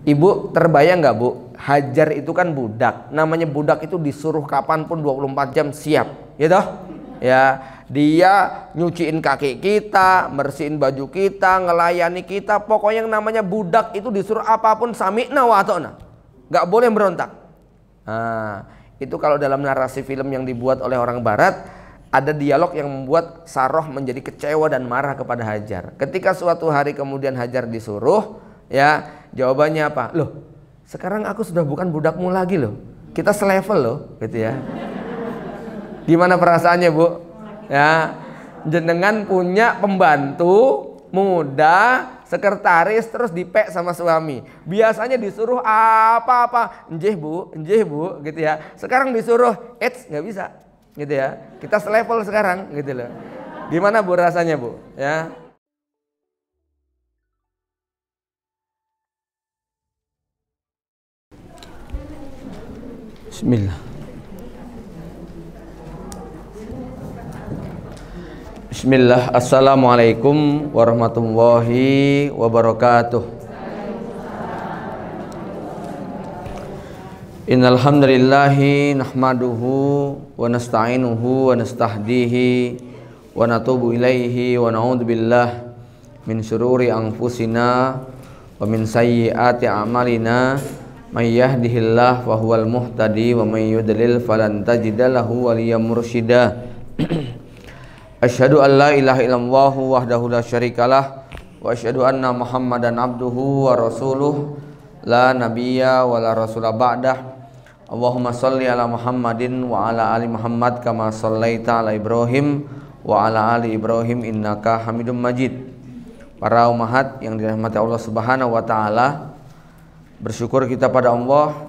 Ibu terbayang nggak Bu? Hajar itu kan budak. Namanya budak itu disuruh kapanpun 24 jam siap, ya toh? Ya, dia nyuciin kaki kita, bersihin baju kita, ngelayani kita. Pokoknya yang namanya budak itu disuruh apapun sami'na wa ata'na. Nggak boleh berontak. Nah, itu kalau dalam narasi film yang dibuat oleh orang Barat, ada dialog yang membuat Saroh menjadi kecewa dan marah kepada Hajar. Ketika suatu hari kemudian Hajar disuruh, ya jawabannya apa? Loh, sekarang aku sudah bukan budakmu lagi loh. Kita selevel loh, gitu ya. Gimana perasaannya Bu? Ya, jenengan punya pembantu muda, sekretaris, terus dipek sama suami. Biasanya disuruh apa-apa, njih Bu, gitu ya. Sekarang disuruh, nggak bisa, gitu ya. Kita selevel sekarang, gitu loh. Gimana Bu rasanya Bu? Ya. Bismillah. Bismillah. Assalamualaikum warahmatullahi wabarakatuh. Innal hamdalillahi nahmaduhu wa nasta'inuhu wa nastahdihi wa natubu ilaihi wa na'udzu billah min syururi anfusina wa min sayyiati a'malina may yahdihillahu fa huwal muhtadi wa may yudlil falan tajida lahu waliyyan mursyida. Asyhadu an la ilaha illallah wahdahu la syarikalah wa asyhadu anna Muhammadan abduhu wa rasuluh la nabiyya wa la rasula ba'dah. Allahumma shalli ala Muhammadin wa ala ali Muhammad kama shallaita ala Ibrahim wa ala ali Ibrahim innaka Hamidum Majid. Para umahat yang dirahmati Allah Subhanahu wa taala, bersyukur kita pada Allah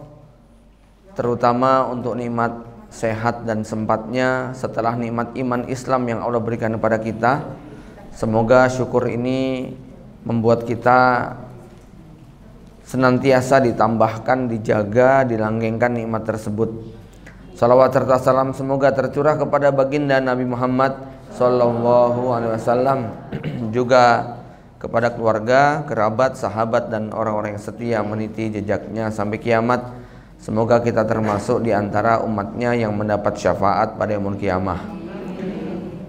terutama untuk nikmat sehat dan sempatnya setelah nikmat iman Islam yang Allah berikan kepada kita. Semoga syukur ini membuat kita senantiasa ditambahkan, dijaga, dilanggengkan nikmat tersebut. Salawat serta salam semoga tercurah kepada baginda Nabi Muhammad Sallallahu Alaihi Wasallam, juga kepada keluarga, kerabat, sahabat dan orang-orang yang setia meniti jejaknya sampai kiamat. Semoga kita termasuk di antara umatnya yang mendapat syafaat pada yaumul kiamah.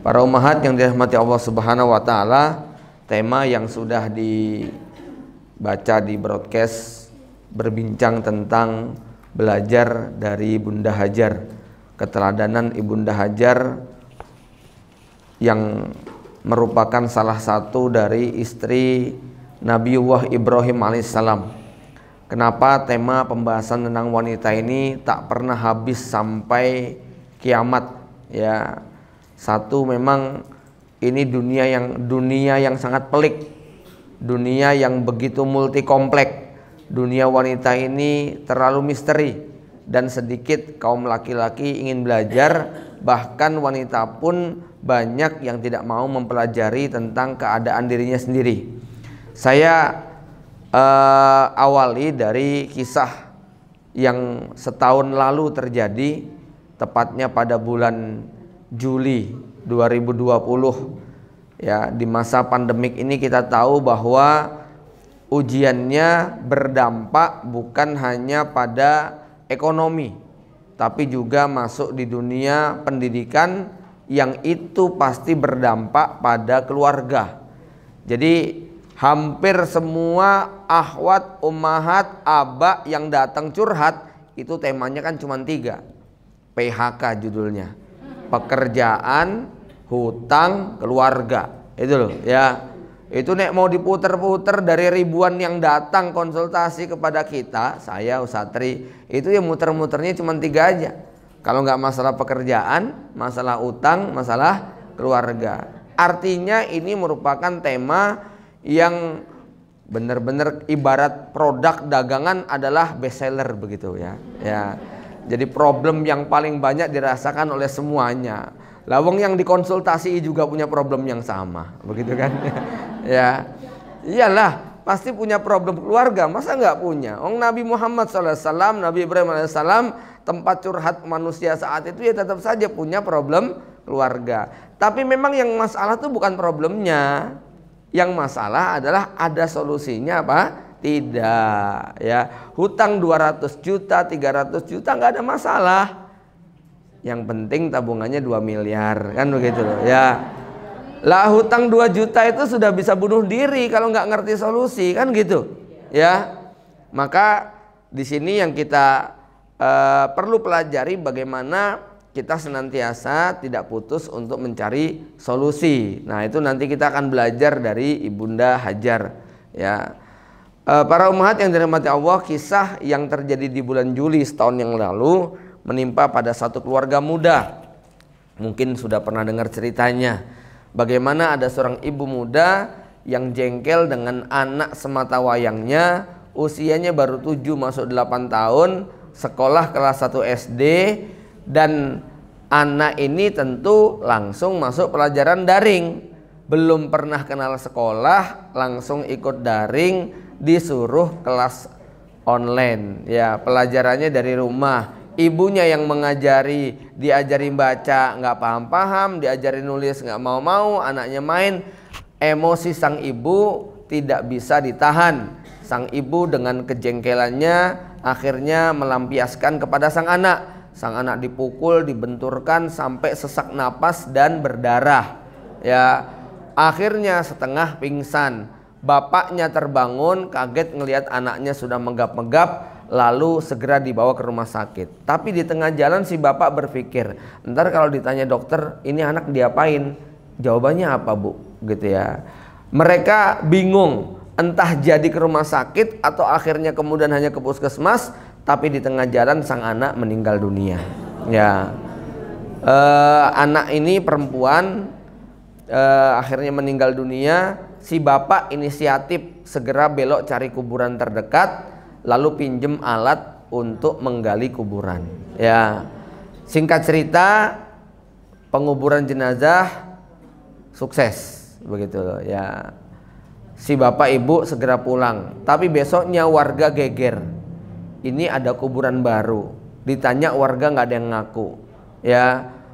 Para ummahat yang dirahmati Allah Subhanahu wa taala, tema yang sudah dibaca di broadcast berbincang tentang belajar dari Bunda Hajar, keteladanan Ibunda Hajar yang merupakan salah satu dari istri Nabiullah Ibrahim alaihissalam. Kenapa tema pembahasan tentang wanita ini tak pernah habis sampai kiamat? Ya, satu, memang ini dunia yang sangat pelik, dunia yang begitu multi komplek. Dunia wanita ini terlalu misteri dan sedikit kaum laki-laki ingin belajar. Bahkan wanita pun banyak yang tidak mau mempelajari tentang keadaan dirinya sendiri. Saya awali dari kisah yang setahun lalu terjadi, tepatnya pada bulan Juli 2020. Ya, di masa pandemik ini kita tahu bahwa ujiannya berdampak bukan hanya pada ekonomi, tapi juga masuk di dunia pendidikan, yang itu pasti berdampak pada keluarga. Jadi hampir semua akhwat, ummahat, aba yang datang curhat itu temanya kan cuma 3. PHK judulnya, pekerjaan, hutang, keluarga. Itu loh ya. Itu nek mau diputer-puter dari ribuan yang datang konsultasi kepada kita, saya Usatri, itu ya muter-muternya cuma 3 aja. Kalau nggak masalah pekerjaan, masalah utang, masalah keluarga. Artinya ini merupakan tema yang benar-benar ibarat produk dagangan adalah best seller begitu ya. Ya. Jadi problem yang paling banyak dirasakan oleh semuanya. Lawang yang dikonsultasi juga punya problem yang sama, begitu kan? Ya. Iyalah, pasti punya problem keluarga, masa nggak punya? Nabi Muhammad SAW, Nabi Ibrahim AS, tempat curhat manusia saat itu ya tetap saja punya problem keluarga. Tapi memang yang masalah itu bukan problemnya. Yang masalah adalah ada solusinya apa? Tidak, ya. Hutang 200 juta, 300 juta nggak ada masalah. Yang penting tabungannya 2 miliar, kan begitu loh, ya. Lah hutang 2 juta itu sudah bisa bunuh diri kalau nggak ngerti solusi, kan gitu, ya. Maka di sini yang kita perlu pelajari bagaimana kita senantiasa tidak putus untuk mencari solusi. Nah, itu nanti kita akan belajar dari Ibunda Hajar, ya. Para ummahat yang dirahmati Allah, kisah yang terjadi di bulan Juli setahun yang lalu menimpa pada satu keluarga muda. Mungkin sudah pernah dengar ceritanya. Bagaimana ada seorang ibu muda yang jengkel dengan anak semata wayangnya, usianya baru 7 masuk 8 tahun, sekolah kelas 1 SD, dan anak ini tentu langsung masuk pelajaran daring. Belum pernah kenal sekolah, langsung ikut daring, disuruh kelas online, ya, pelajarannya dari rumah. Ibunya yang mengajari, diajari baca nggak paham-paham, diajari nulis nggak mau-mau, anaknya main. Emosi sang ibu tidak bisa ditahan. Sang ibu dengan kejengkelannya akhirnya melampiaskan kepada sang anak. Sang anak dipukul, dibenturkan sampai sesak napas dan berdarah, ya. Akhirnya setengah pingsan. Bapaknya terbangun, kaget ngelihat anaknya sudah menggap-menggap, lalu segera dibawa ke rumah sakit. Tapi di tengah jalan si bapak berpikir, ntar kalau ditanya dokter, ini anak diapain? Jawabannya apa, Bu? Gitu, ya. Mereka bingung, entah jadi ke rumah sakit atau akhirnya kemudian hanya ke puskesmas. Tapi di tengah jalan sang anak meninggal dunia, ya. Anak ini perempuan, akhirnya meninggal dunia. Si bapak inisiatif segera belok cari kuburan terdekat, lalu pinjem alat untuk menggali kuburan, ya. Singkat cerita, penguburan jenazah sukses, begitu loh, ya. Si bapak ibu segera pulang, tapi besoknya warga geger. Ini ada kuburan baru. Ditanya warga nggak ada yang ngaku, ya.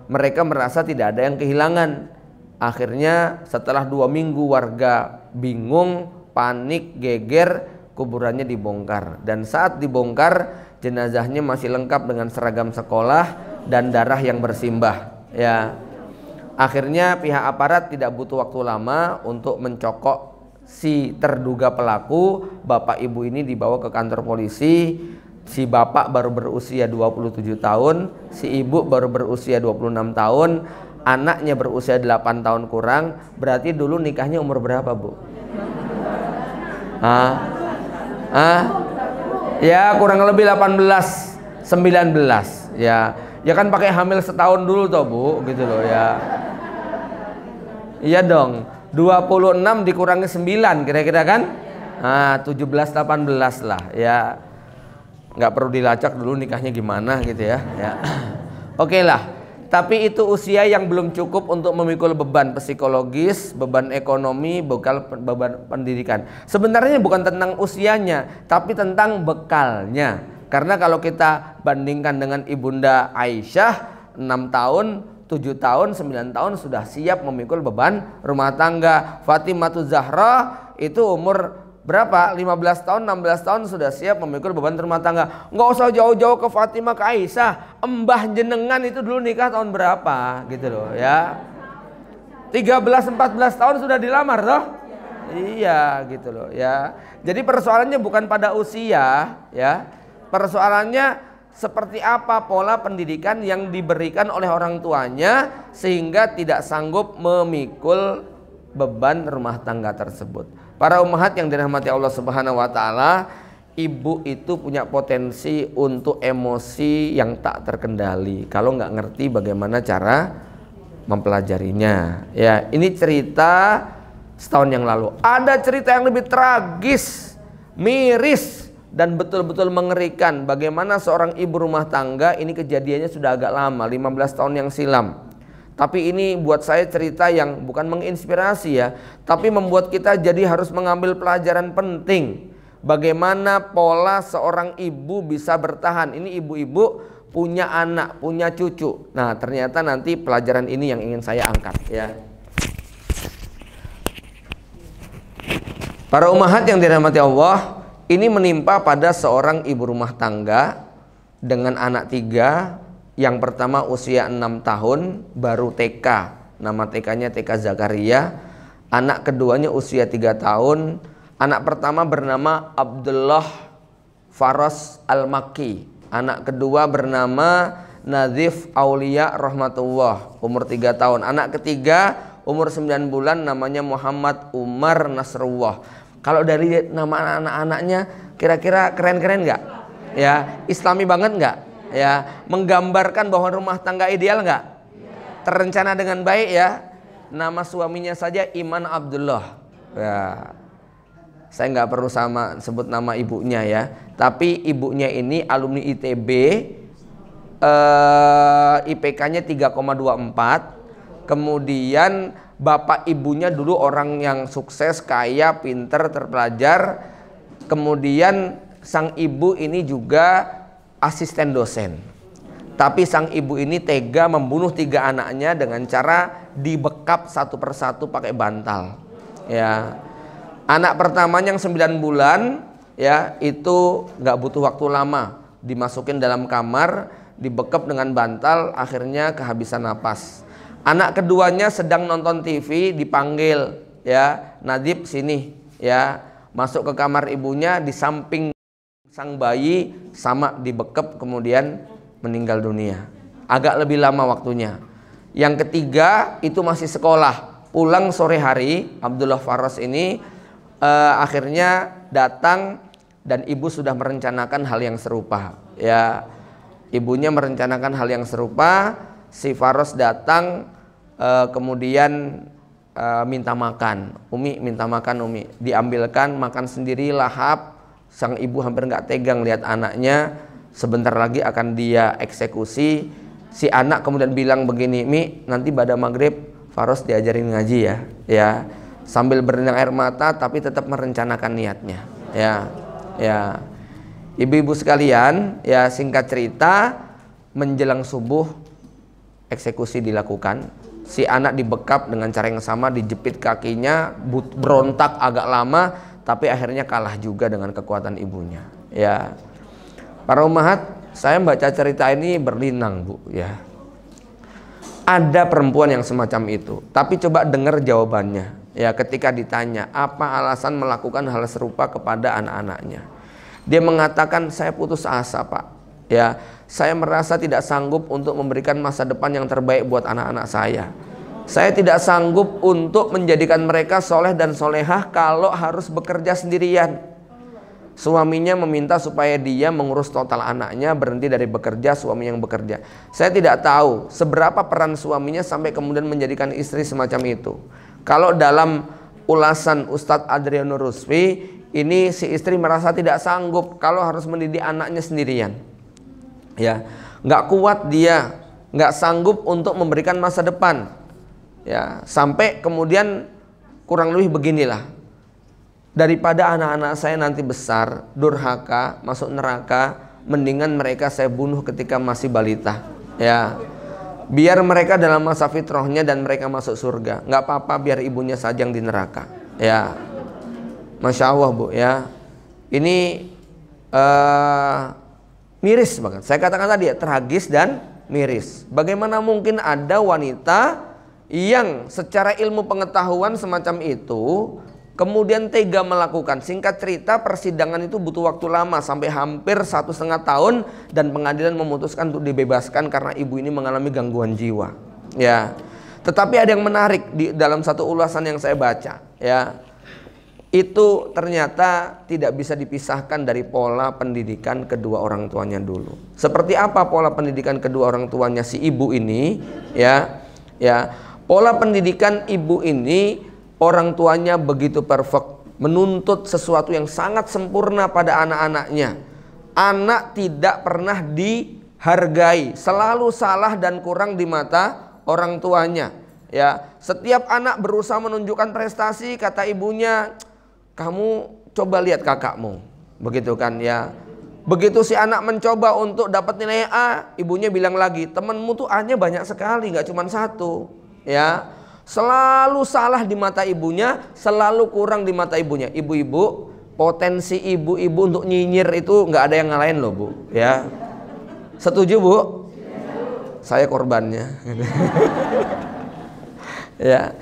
Mereka merasa tidak ada yang kehilangan. Akhirnya setelah 2 minggu warga bingung, panik, geger, kuburannya dibongkar. Dan saat dibongkar, jenazahnya masih lengkap dengan seragam sekolah dan darah yang bersimbah, ya. Akhirnya pihak aparat tidak butuh waktu lama untuk mencokok si terduga pelaku. Bapak ibu ini dibawa ke kantor polisi. Si bapak baru berusia 27 tahun, si ibu baru berusia 26 tahun, anaknya berusia 8 tahun kurang. Berarti dulu nikahnya umur berapa, Bu? Ya kurang lebih 18, 19, ya. Ya kan pakai hamil setahun dulu toh, Bu, gitu loh, ya. Iya dong. 26 dikurangi 9 kira-kira kan? 17 18 lah, ya. Nggak perlu dilacak dulu nikahnya gimana gitu, ya. Oke lah. Tapi itu usia yang belum cukup untuk memikul beban psikologis, beban ekonomi, beban pendidikan. Sebenarnya bukan tentang usianya, tapi tentang bekalnya. Karena kalau kita bandingkan dengan Ibunda Aisyah, 6 tahun, 7 tahun, 9 tahun sudah siap memikul beban rumah tangga. Fatimah Zahra itu umur berapa? 15 tahun, 16 tahun sudah siap memikul beban rumah tangga. Nggak usah jauh-jauh ke Fatimah, ke Aisyah. Mbah jenengan itu dulu nikah tahun berapa? Gitu loh, ya. 13-14 tahun sudah dilamar toh? Iya, gitu loh, ya. Jadi persoalannya bukan pada usia, ya. Persoalannya seperti apa pola pendidikan yang diberikan oleh orang tuanya sehingga tidak sanggup memikul beban rumah tangga tersebut. Para ummahat yang dirahmati Allah Subhanahu wa taala, ibu itu punya potensi untuk emosi yang tak terkendali kalau nggak ngerti bagaimana cara mempelajarinya. Ya, ini cerita setahun yang lalu. Ada cerita yang lebih tragis, miris, dan betul-betul mengerikan. Bagaimana seorang ibu rumah tangga, ini kejadiannya sudah agak lama, 15 tahun yang silam. Tapi ini buat saya cerita yang bukan menginspirasi, ya, tapi membuat kita jadi harus mengambil pelajaran penting. Bagaimana pola seorang ibu bisa bertahan. Ini ibu-ibu punya anak, punya cucu. Nah, ternyata nanti pelajaran ini yang ingin saya angkat, ya. Para ummahat yang dirahmati Allah, Ini menimpa pada seorang ibu rumah tangga dengan anak 3. Yang pertama usia 6 tahun, baru TK. Nama TK-nya TK Zakaria. Anak keduanya usia 3 tahun. Anak pertama bernama Abdullah Faros Al-Makki. Anak kedua bernama Nazif Aulia Rahmatullah, umur 3 tahun. Anak ketiga umur 9 bulan, namanya Muhammad Umar Nasrullah. Kalau dari nama anak-anaknya kira-kira keren-keren nggak? Ya, Islami banget nggak? Ya, menggambarkan bahwa rumah tangga ideal nggak? Terencana dengan baik ya. Nama suaminya saja Iman Abdullah. Ya, saya nggak perlu sebut nama ibunya ya. Tapi ibunya ini alumni ITB, IPK-nya 3,24. Kemudian bapak ibunya dulu orang yang sukses, kaya, pinter, terpelajar. Kemudian sang ibu ini juga asisten dosen. Tapi sang ibu ini tega membunuh 3 anaknya dengan cara dibekap satu persatu pakai bantal. Ya, anak pertamanya yang 9 bulan, ya itu nggak butuh waktu lama, dimasukin dalam kamar, dibekap dengan bantal, akhirnya kehabisan napas. Anak keduanya sedang nonton TV, dipanggil, ya Nadib sini, ya masuk ke kamar ibunya, di samping sang bayi sama dibekap, kemudian meninggal dunia. Agak lebih lama waktunya. Yang ketiga itu masih sekolah, pulang sore hari. Abdullah Faros ini akhirnya datang dan ibu sudah merencanakan hal yang serupa. Ya, ibunya merencanakan hal yang serupa. Si Faros datang, kemudian minta makan. Umi minta makan, Umi. Diambilkan, makan sendiri, lahap. Sang ibu hampir nggak tegang lihat anaknya. Sebentar lagi akan dia eksekusi. Si anak kemudian bilang begini, Mi, nanti pada maghrib Faros diajarin ngaji ya. Ya, sambil berlinang air mata tapi tetap merencanakan niatnya. Ya, ya. Ibu-ibu sekalian, ya singkat cerita, menjelang subuh eksekusi dilakukan. Si anak dibekap dengan cara yang sama, dijepit kakinya, berontak agak lama, tapi akhirnya kalah juga dengan kekuatan ibunya. Ya, para ummahat, saya baca cerita ini berlinang, Bu. Ya, ada perempuan yang semacam itu. Tapi coba dengar jawabannya. Ya, ketika ditanya apa alasan melakukan hal serupa kepada anak-anaknya, dia mengatakan, saya putus asa, Pak. Ya, saya merasa tidak sanggup untuk memberikan masa depan yang terbaik buat anak-anak saya. Saya tidak sanggup untuk menjadikan mereka soleh dan solehah kalau harus bekerja sendirian. Suaminya meminta supaya dia mengurus total anaknya, berhenti dari bekerja, suami yang bekerja. Saya tidak tahu seberapa peran suaminya sampai kemudian menjadikan istri semacam itu. Kalau dalam ulasan Ustadz Adriano Rusfi, ini si istri merasa tidak sanggup kalau harus mendidik anaknya sendirian. Ya, nggak kuat dia, nggak sanggup untuk memberikan masa depan. Ya, sampai kemudian kurang lebih beginilah. Daripada anak-anak saya nanti besar, durhaka, masuk neraka, mendingan mereka saya bunuh ketika masih balita. Ya, biar mereka dalam masa fitrahnya dan mereka masuk surga. Nggak apa-apa, biar ibunya saja yang di neraka. Ya, Masya Allah, Bu. Ya, ini miris banget. Saya katakan tadi ya, tragis dan miris. Bagaimana mungkin ada wanita yang secara ilmu pengetahuan semacam itu kemudian tega melakukan. Singkat cerita, persidangan itu butuh waktu lama, sampai hampir 1,5 tahun, dan pengadilan memutuskan untuk dibebaskan karena ibu ini mengalami gangguan jiwa. Ya, tetapi ada yang menarik di dalam satu ulasan yang saya baca. Ya, itu ternyata tidak bisa dipisahkan dari pola pendidikan kedua orang tuanya dulu. Seperti apa pola pendidikan kedua orang tuanya si ibu ini? Ya, ya. Pola pendidikan ibu ini, orang tuanya begitu perfect, menuntut sesuatu yang sangat sempurna pada anak-anaknya. Anak tidak pernah dihargai, selalu salah dan kurang di mata orang tuanya. Ya, setiap anak berusaha menunjukkan prestasi, kata ibunya, kamu coba lihat kakakmu, begitu kan ya. Begitu si anak mencoba untuk dapat nilai A, ibunya bilang lagi, temenmu tuh A-nya banyak sekali, nggak cuma 1. Ya, selalu salah di mata ibunya, selalu kurang di mata ibunya. Ibu-ibu, potensi ibu-ibu untuk nyinyir itu nggak ada yang ngalahin loh Bu, ya. Setuju Bu? Saya korbannya. Ya,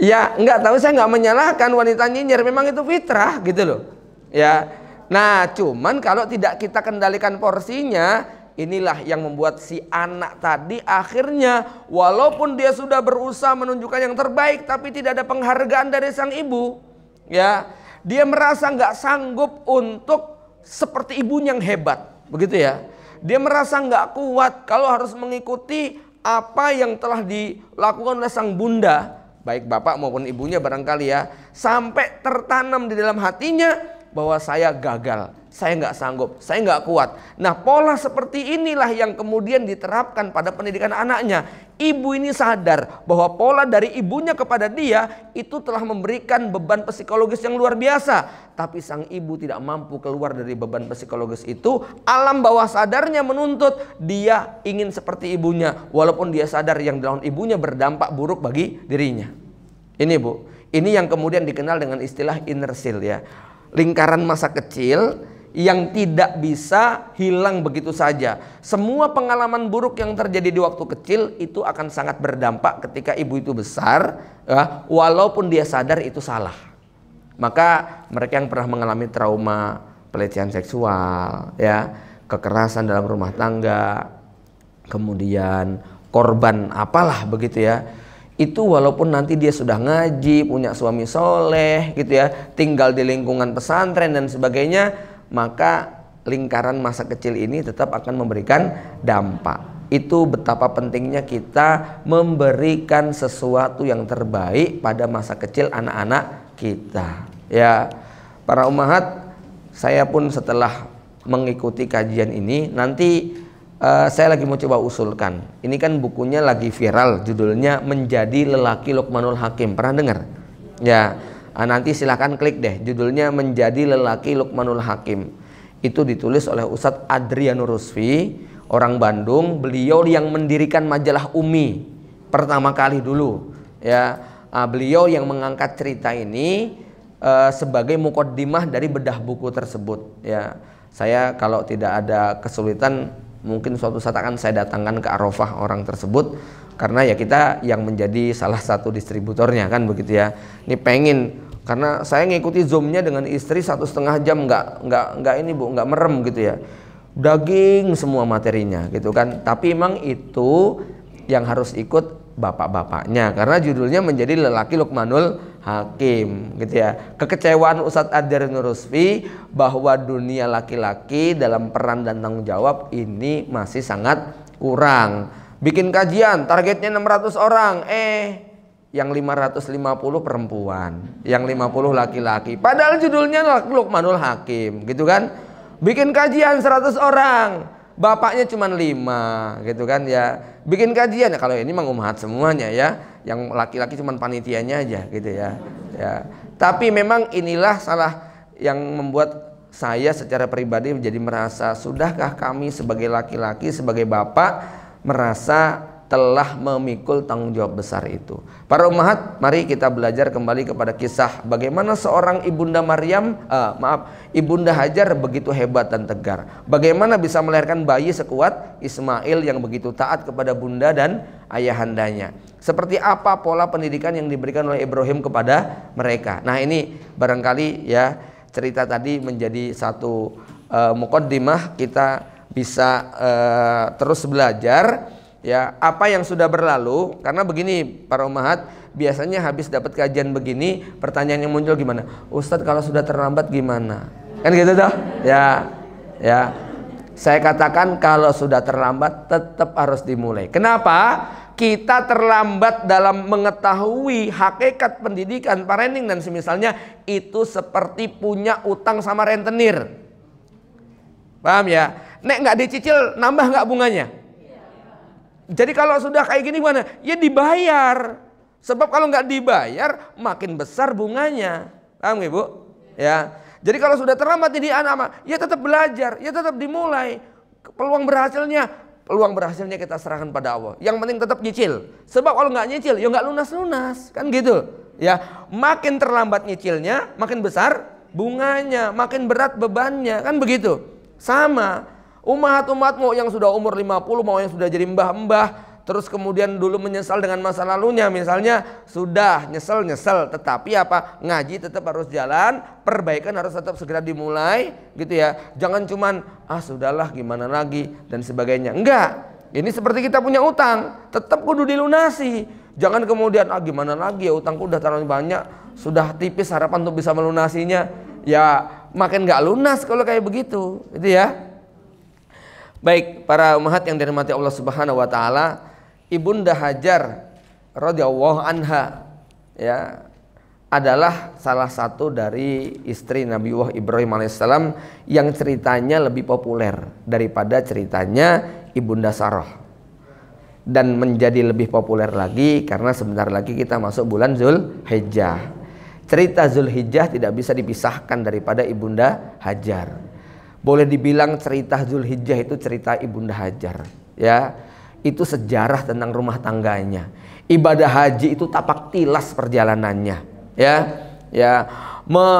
ya nggak tahu, saya nggak menyalahkan wanita nyinyir, memang itu fitrah gitu loh. Ya, nah cuman kalau tidak kita kendalikan porsinya, inilah yang membuat si anak tadi akhirnya walaupun dia sudah berusaha menunjukkan yang terbaik, tapi tidak ada penghargaan dari sang ibu. Ya, dia merasa nggak sanggup untuk seperti ibunya yang hebat, begitu ya. Dia merasa nggak kuat kalau harus mengikuti apa yang telah dilakukan oleh sang bunda, baik bapak maupun ibunya barangkali ya, sampai tertanam di dalam hatinya bahwa saya gagal, saya nggak sanggup, saya nggak kuat. Nah pola seperti inilah yang kemudian diterapkan pada pendidikan anaknya. Ibu ini sadar bahwa pola dari ibunya kepada dia itu telah memberikan beban psikologis yang luar biasa. Tapi sang ibu tidak mampu keluar dari beban psikologis itu. Alam bawah sadarnya menuntut dia ingin seperti ibunya, walaupun dia sadar yang dilakukan ibunya berdampak buruk bagi dirinya. Ini Bu, ini yang kemudian dikenal dengan istilah inner seal ya. Lingkaran masa kecil yang tidak bisa hilang begitu saja. Semua pengalaman buruk yang terjadi di waktu kecil itu akan sangat berdampak ketika ibu itu besar ya, walaupun dia sadar itu salah. Maka mereka yang pernah mengalami trauma pelecehan seksual ya, kekerasan dalam rumah tangga, kemudian korban apalah begitu ya, itu walaupun nanti dia sudah ngaji, punya suami soleh gitu ya, tinggal di lingkungan pesantren dan sebagainya, maka lingkaran masa kecil ini tetap akan memberikan dampak. Itu betapa pentingnya kita memberikan sesuatu yang terbaik pada masa kecil anak-anak kita. Ya, para ummahat, saya pun setelah mengikuti kajian ini, nanti saya lagi mau coba usulkan. Ini kan bukunya lagi viral, judulnya Menjadi Lelaki Luqmanul Hakim. Pernah dengar? Ya, nanti silahkan klik deh, judulnya Menjadi Lelaki Luqmanul Hakim. Itu ditulis oleh Ustadz Adrianur Rusfi, orang Bandung. Beliau yang mendirikan majalah Umi pertama kali dulu. Ya, beliau yang mengangkat cerita ini sebagai muqaddimah dari bedah buku tersebut. Ya, saya kalau tidak ada kesulitan, mungkin suatu saat akan saya datangkan ke Arafah orang tersebut, karena ya kita yang menjadi salah satu distributornya kan begitu ya. Ini pengen, karena saya ngikuti zoomnya dengan istri 1,5 jam, nggak ini Bu, nggak merem gitu ya, daging semua materinya gitu kan. Tapi emang itu yang harus ikut bapak-bapaknya, karena judulnya Menjadi Lelaki Luqmanul Hakim gitu ya. Kekecewaan Ustadz Adrianur Rusfi bahwa dunia laki-laki dalam peran dan tanggung jawab ini masih sangat kurang. Bikin kajian targetnya 600 orang, yang 550 perempuan, yang 50 laki-laki. Padahal judulnya Luqmanul Hakim gitu kan. Bikin kajian 100 orang, bapaknya cuma 5 gitu kan ya. Bikin kajian ya, kalau ini mah ummahat semuanya ya, yang laki-laki cuma panitianya aja gitu ya. Ya. Tapi memang inilah salah yang membuat saya secara pribadi menjadi merasa, sudahkah kami sebagai laki-laki, sebagai bapak merasa telah memikul tanggung jawab besar itu. Para ummahat, mari kita belajar kembali kepada kisah bagaimana seorang ibunda ibunda Hajar begitu hebat dan tegar. Bagaimana bisa melahirkan bayi sekuat Ismail yang begitu taat kepada bunda dan ayahandanya. Seperti apa pola pendidikan yang diberikan oleh Ibrahim kepada mereka. Nah ini barangkali ya, cerita tadi menjadi satu muqaddimah, kita bisa terus belajar ya apa yang sudah berlalu. Karena begini para ummahat, biasanya habis dapat kajian begini, pertanyaan yang muncul gimana? Ustadz kalau sudah terlambat gimana? Kan gitu toh? Ya, ya. Saya katakan kalau sudah terlambat tetap harus dimulai. Kenapa? Kita terlambat dalam mengetahui hakikat pendidikan, parenting dan semisalnya, itu seperti punya utang sama rentenir. Paham ya? Nek nggak dicicil nambah nggak bunganya? Jadi kalau sudah kayak gini gimana? Ya dibayar. Sebab kalau nggak dibayar makin besar bunganya. Paham nggak Bu? Ya. Jadi kalau sudah terlambat ini anak, ya tetap belajar, ya tetap dimulai. Peluang berhasilnya kita serahkan pada Allah. Yang penting tetap nyicil. Sebab kalau nggak nyicil, ya nggak lunas-lunas, kan gitu. Ya, makin terlambat nyicilnya, makin besar bunganya, makin berat bebannya, kan begitu. Sama umat-umatmu yang sudah umur 50, mau yang sudah jadi mbah-mbah, terus kemudian dulu menyesal dengan masa lalunya, misalnya sudah nyesel, tetapi apa, ngaji tetap harus jalan, perbaikan harus tetap segera dimulai, gitu ya. Jangan cuman sudahlah gimana lagi dan sebagainya. Enggak, ini seperti kita punya utang, tetap kudu dilunasi. Jangan kemudian gimana lagi ya, utangku udah terlalu banyak, sudah tipis harapan untuk bisa melunasinya, ya makin nggak lunas kalau kayak begitu, gitu ya. Baik, para umat yang dirahmati Allah Subhanahu wa taala, Ibunda Hajar radhiyallahu anha ya adalah salah satu dari istri Nabiullah Ibrahim alaihissalam yang ceritanya lebih populer daripada ceritanya Ibunda Sarah, dan menjadi lebih populer lagi karena sebentar lagi kita masuk bulan Zulhijjah. Cerita Zulhijjah tidak bisa dipisahkan daripada Ibunda Hajar. Boleh dibilang cerita Zulhijjah itu cerita Ibunda Hajar ya. Itu sejarah tentang rumah tangganya. Ibadah haji itu tapak tilas perjalanannya ya.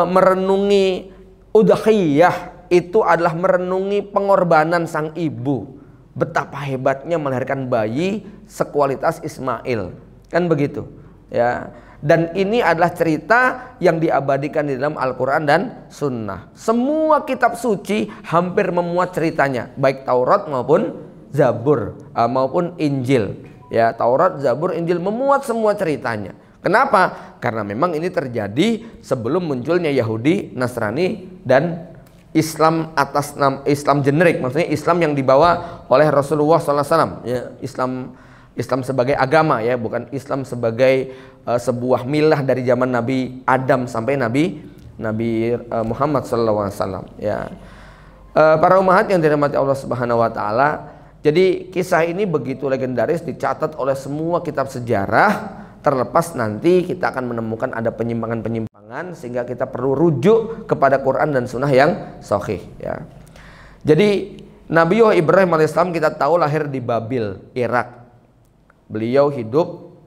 Merenungi udhiyah itu adalah merenungi pengorbanan sang ibu, betapa hebatnya melahirkan bayi sekualitas Ismail, kan begitu ya. Dan ini adalah cerita yang diabadikan di dalam Al-Quran dan Sunnah. Semua kitab suci hampir memuat ceritanya, baik Taurat maupun Zabur maupun Injil ya. Taurat, Zabur, Injil memuat semua ceritanya. Kenapa? Karena memang ini terjadi sebelum munculnya Yahudi, Nasrani, dan Islam atas nama Islam generik, maksudnya Islam yang dibawa oleh Rasulullah SAW ya. Islam sebagai agama ya, bukan Islam sebagai sebuah milah dari zaman Nabi Adam sampai Nabi Muhammad SAW ya. Para umat yang dirahmati Allah Subhanahu wa taala, jadi kisah ini begitu legendaris, dicatat oleh semua kitab sejarah, terlepas nanti kita akan menemukan ada penyimpangan-penyimpangan sehingga kita perlu rujuk kepada Quran dan Sunnah yang sahih ya. Jadi Nabi Ibrahim alaihissalam kita tahu lahir di Babil, Irak. Beliau hidup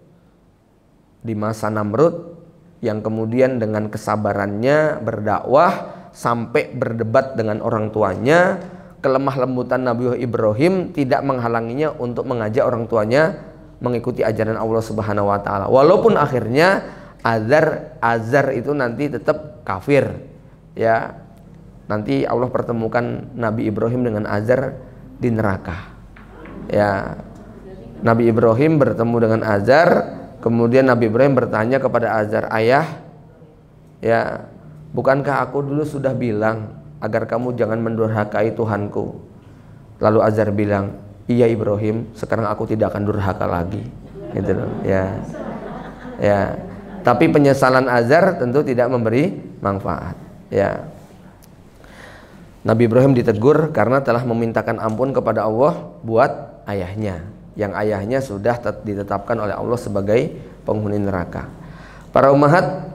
di masa Namrud yang kemudian dengan kesabarannya berdakwah sampai berdebat dengan orang tuanya. Kelemah lembutan Nabi Ibrahim tidak menghalanginya untuk mengajak orang tuanya mengikuti ajaran Allah Subhanahu wa taala. Walaupun akhirnya Azar itu nanti tetap kafir ya. Nanti Allah pertemukan Nabi Ibrahim dengan Azar di neraka. Ya. Nabi Ibrahim bertemu dengan Azar, kemudian Nabi Ibrahim bertanya kepada Azar, "Ayah, ya, bukankah aku dulu sudah bilang agar kamu jangan mendurhakai Tuhanku?" Lalu Azar bilang, "Iya Ibrahim, sekarang aku tidak akan durhaka lagi." Gitu loh, ya. Ya. Tapi penyesalan Azar tentu tidak memberi manfaat, ya. Nabi Ibrahim ditegur karena telah memintakan ampun kepada Allah buat ayahnya, yang ayahnya sudah ditetapkan oleh Allah sebagai penghuni neraka. Para ummahat,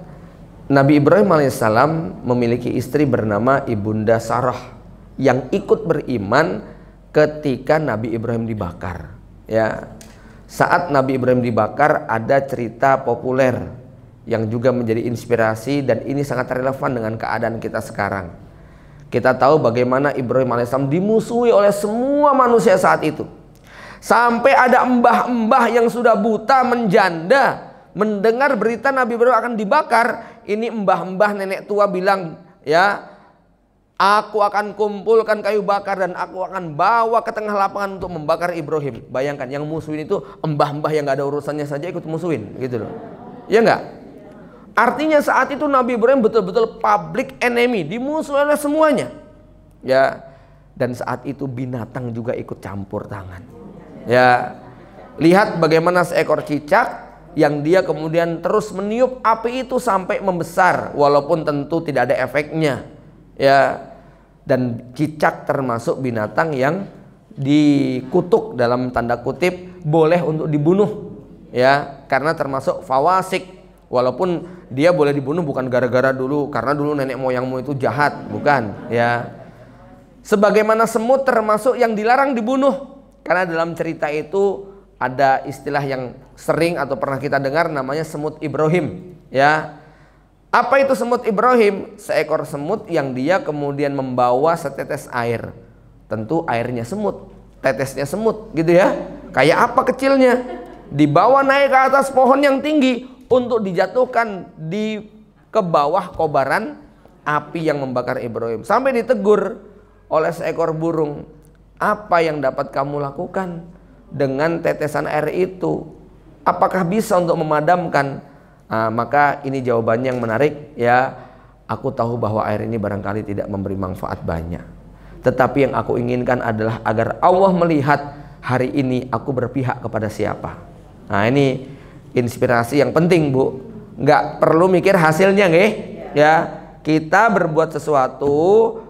Nabi Ibrahim alaihissalam memiliki istri bernama Ibunda Sarah yang ikut beriman ketika Nabi Ibrahim dibakar. Ya, saat Nabi Ibrahim dibakar ada cerita populer yang juga menjadi inspirasi, dan ini sangat relevan dengan keadaan kita sekarang. Kita tahu bagaimana Ibrahim alaihissalam dimusuhi oleh semua manusia saat itu. Sampai ada mbah-mbah yang sudah buta menjanda mendengar berita Nabi Ibrahim akan dibakar. Ini mbah-mbah nenek tua bilang, ya, aku akan kumpulkan kayu bakar dan aku akan bawa ke tengah lapangan untuk membakar Ibrahim. Bayangkan, yang musuhin itu mbah-mbah yang gak ada urusannya saja ikut musuhin, gitu loh. Ya enggak? Artinya saat itu Nabi Ibrahim betul-betul public enemy, dimusuhi oleh semuanya. Ya, dan saat itu binatang juga ikut campur tangan. Ya, lihat bagaimana seekor cicak yang dia kemudian terus meniup api itu sampai membesar, walaupun tentu tidak ada efeknya. Ya, dan cicak termasuk binatang yang dikutuk dalam tanda kutip, boleh untuk dibunuh. Ya, karena termasuk fawasik. Walaupun dia boleh dibunuh bukan gara-gara dulu karena dulu nenek moyangmu itu jahat, bukan, ya. Sebagaimana semut termasuk yang dilarang dibunuh, karena dalam cerita itu ada istilah yang sering atau pernah kita dengar namanya semut Ibrahim, ya. Apa itu semut Ibrahim? Seekor semut yang dia kemudian membawa setetes air. Tentu airnya semut, tetesnya semut gitu ya. Kayak apa kecilnya? Dibawa naik ke atas pohon yang tinggi untuk dijatuhkan ke bawah kobaran api yang membakar Ibrahim. Sampai ditegur oleh seekor burung, apa yang dapat kamu lakukan dengan tetesan air itu? Apakah bisa untuk memadamkan? Maka ini jawabannya yang menarik ya. Aku tahu bahwa air ini barangkali tidak memberi manfaat banyak, tetapi yang aku inginkan adalah agar Allah melihat hari ini aku berpihak kepada siapa. Nah ini inspirasi yang penting Bu. Nggak perlu mikir hasilnya nggih ya. Kita berbuat sesuatu,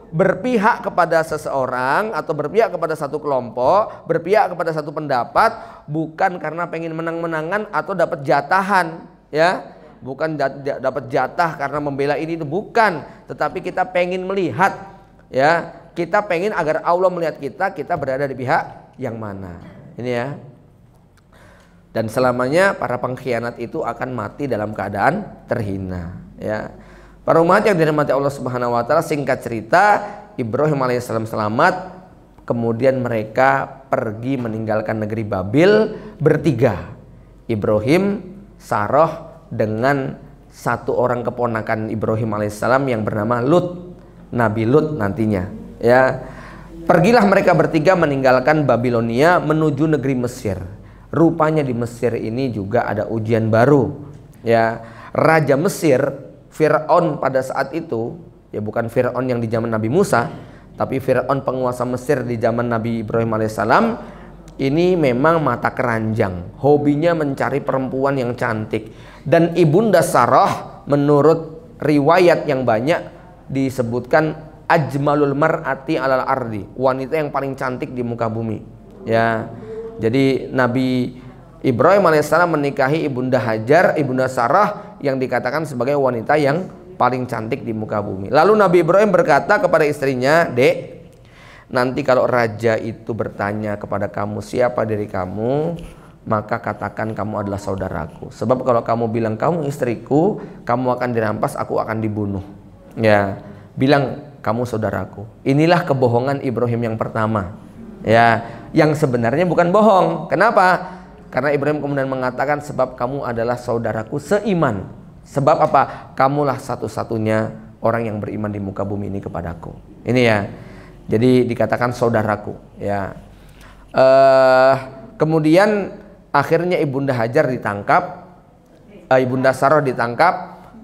berpihak kepada seseorang atau berpihak kepada satu kelompok, berpihak kepada satu pendapat, bukan karena pengen menang-menangan atau dapat jatahan ya, bukan dapat jatah karena membela ini, itu bukan, tetapi kita pengen melihat ya, kita pengen agar Allah melihat kita berada di pihak yang mana ini ya. Dan selamanya para pengkhianat itu akan mati dalam keadaan terhina ya. Para umat yang dirahmati Allah Subhanahu wa taala, singkat cerita Ibrahim alaihissalam selamat, kemudian mereka pergi meninggalkan negeri Babil bertiga. Ibrahim, Sarah dengan satu orang keponakan Ibrahim alaihissalam yang bernama Lut, Nabi Lut nantinya ya. Pergilah mereka bertiga meninggalkan Babilonia menuju negeri Mesir. Rupanya di Mesir ini juga ada ujian baru ya. Raja Mesir Fir'aun pada saat itu ya, bukan Fir'aun yang di zaman Nabi Musa, tapi Fir'aun penguasa Mesir di zaman Nabi Ibrahim alaihissalam. Ini memang mata keranjang, hobinya mencari perempuan yang cantik. Dan ibunda Sarah menurut riwayat yang banyak disebutkan ajmalul mar'ati alal ardi, wanita yang paling cantik di muka bumi ya. Jadi Nabi Ibrahim alaihissalam menikahi ibunda Hajar, ibunda Sarah, yang dikatakan sebagai wanita yang paling cantik di muka bumi. Lalu Nabi Ibrahim berkata kepada istrinya, Dek, nanti kalau raja itu bertanya kepada kamu siapa diri kamu, maka katakan kamu adalah saudaraku. Sebab kalau kamu bilang kamu istriku, kamu akan dirampas, aku akan dibunuh ya. Bilang kamu saudaraku. Inilah kebohongan Ibrahim yang pertama ya, yang sebenarnya bukan bohong. Kenapa? Karena Ibrahim kemudian mengatakan sebab kamu adalah saudaraku seiman. Sebab apa? Kamulah satu-satunya orang yang beriman di muka bumi ini kepadaku. Ini ya. Jadi dikatakan saudaraku ya. Kemudian akhirnya ibunda Hajar ditangkap, ibunda Sarah ditangkap,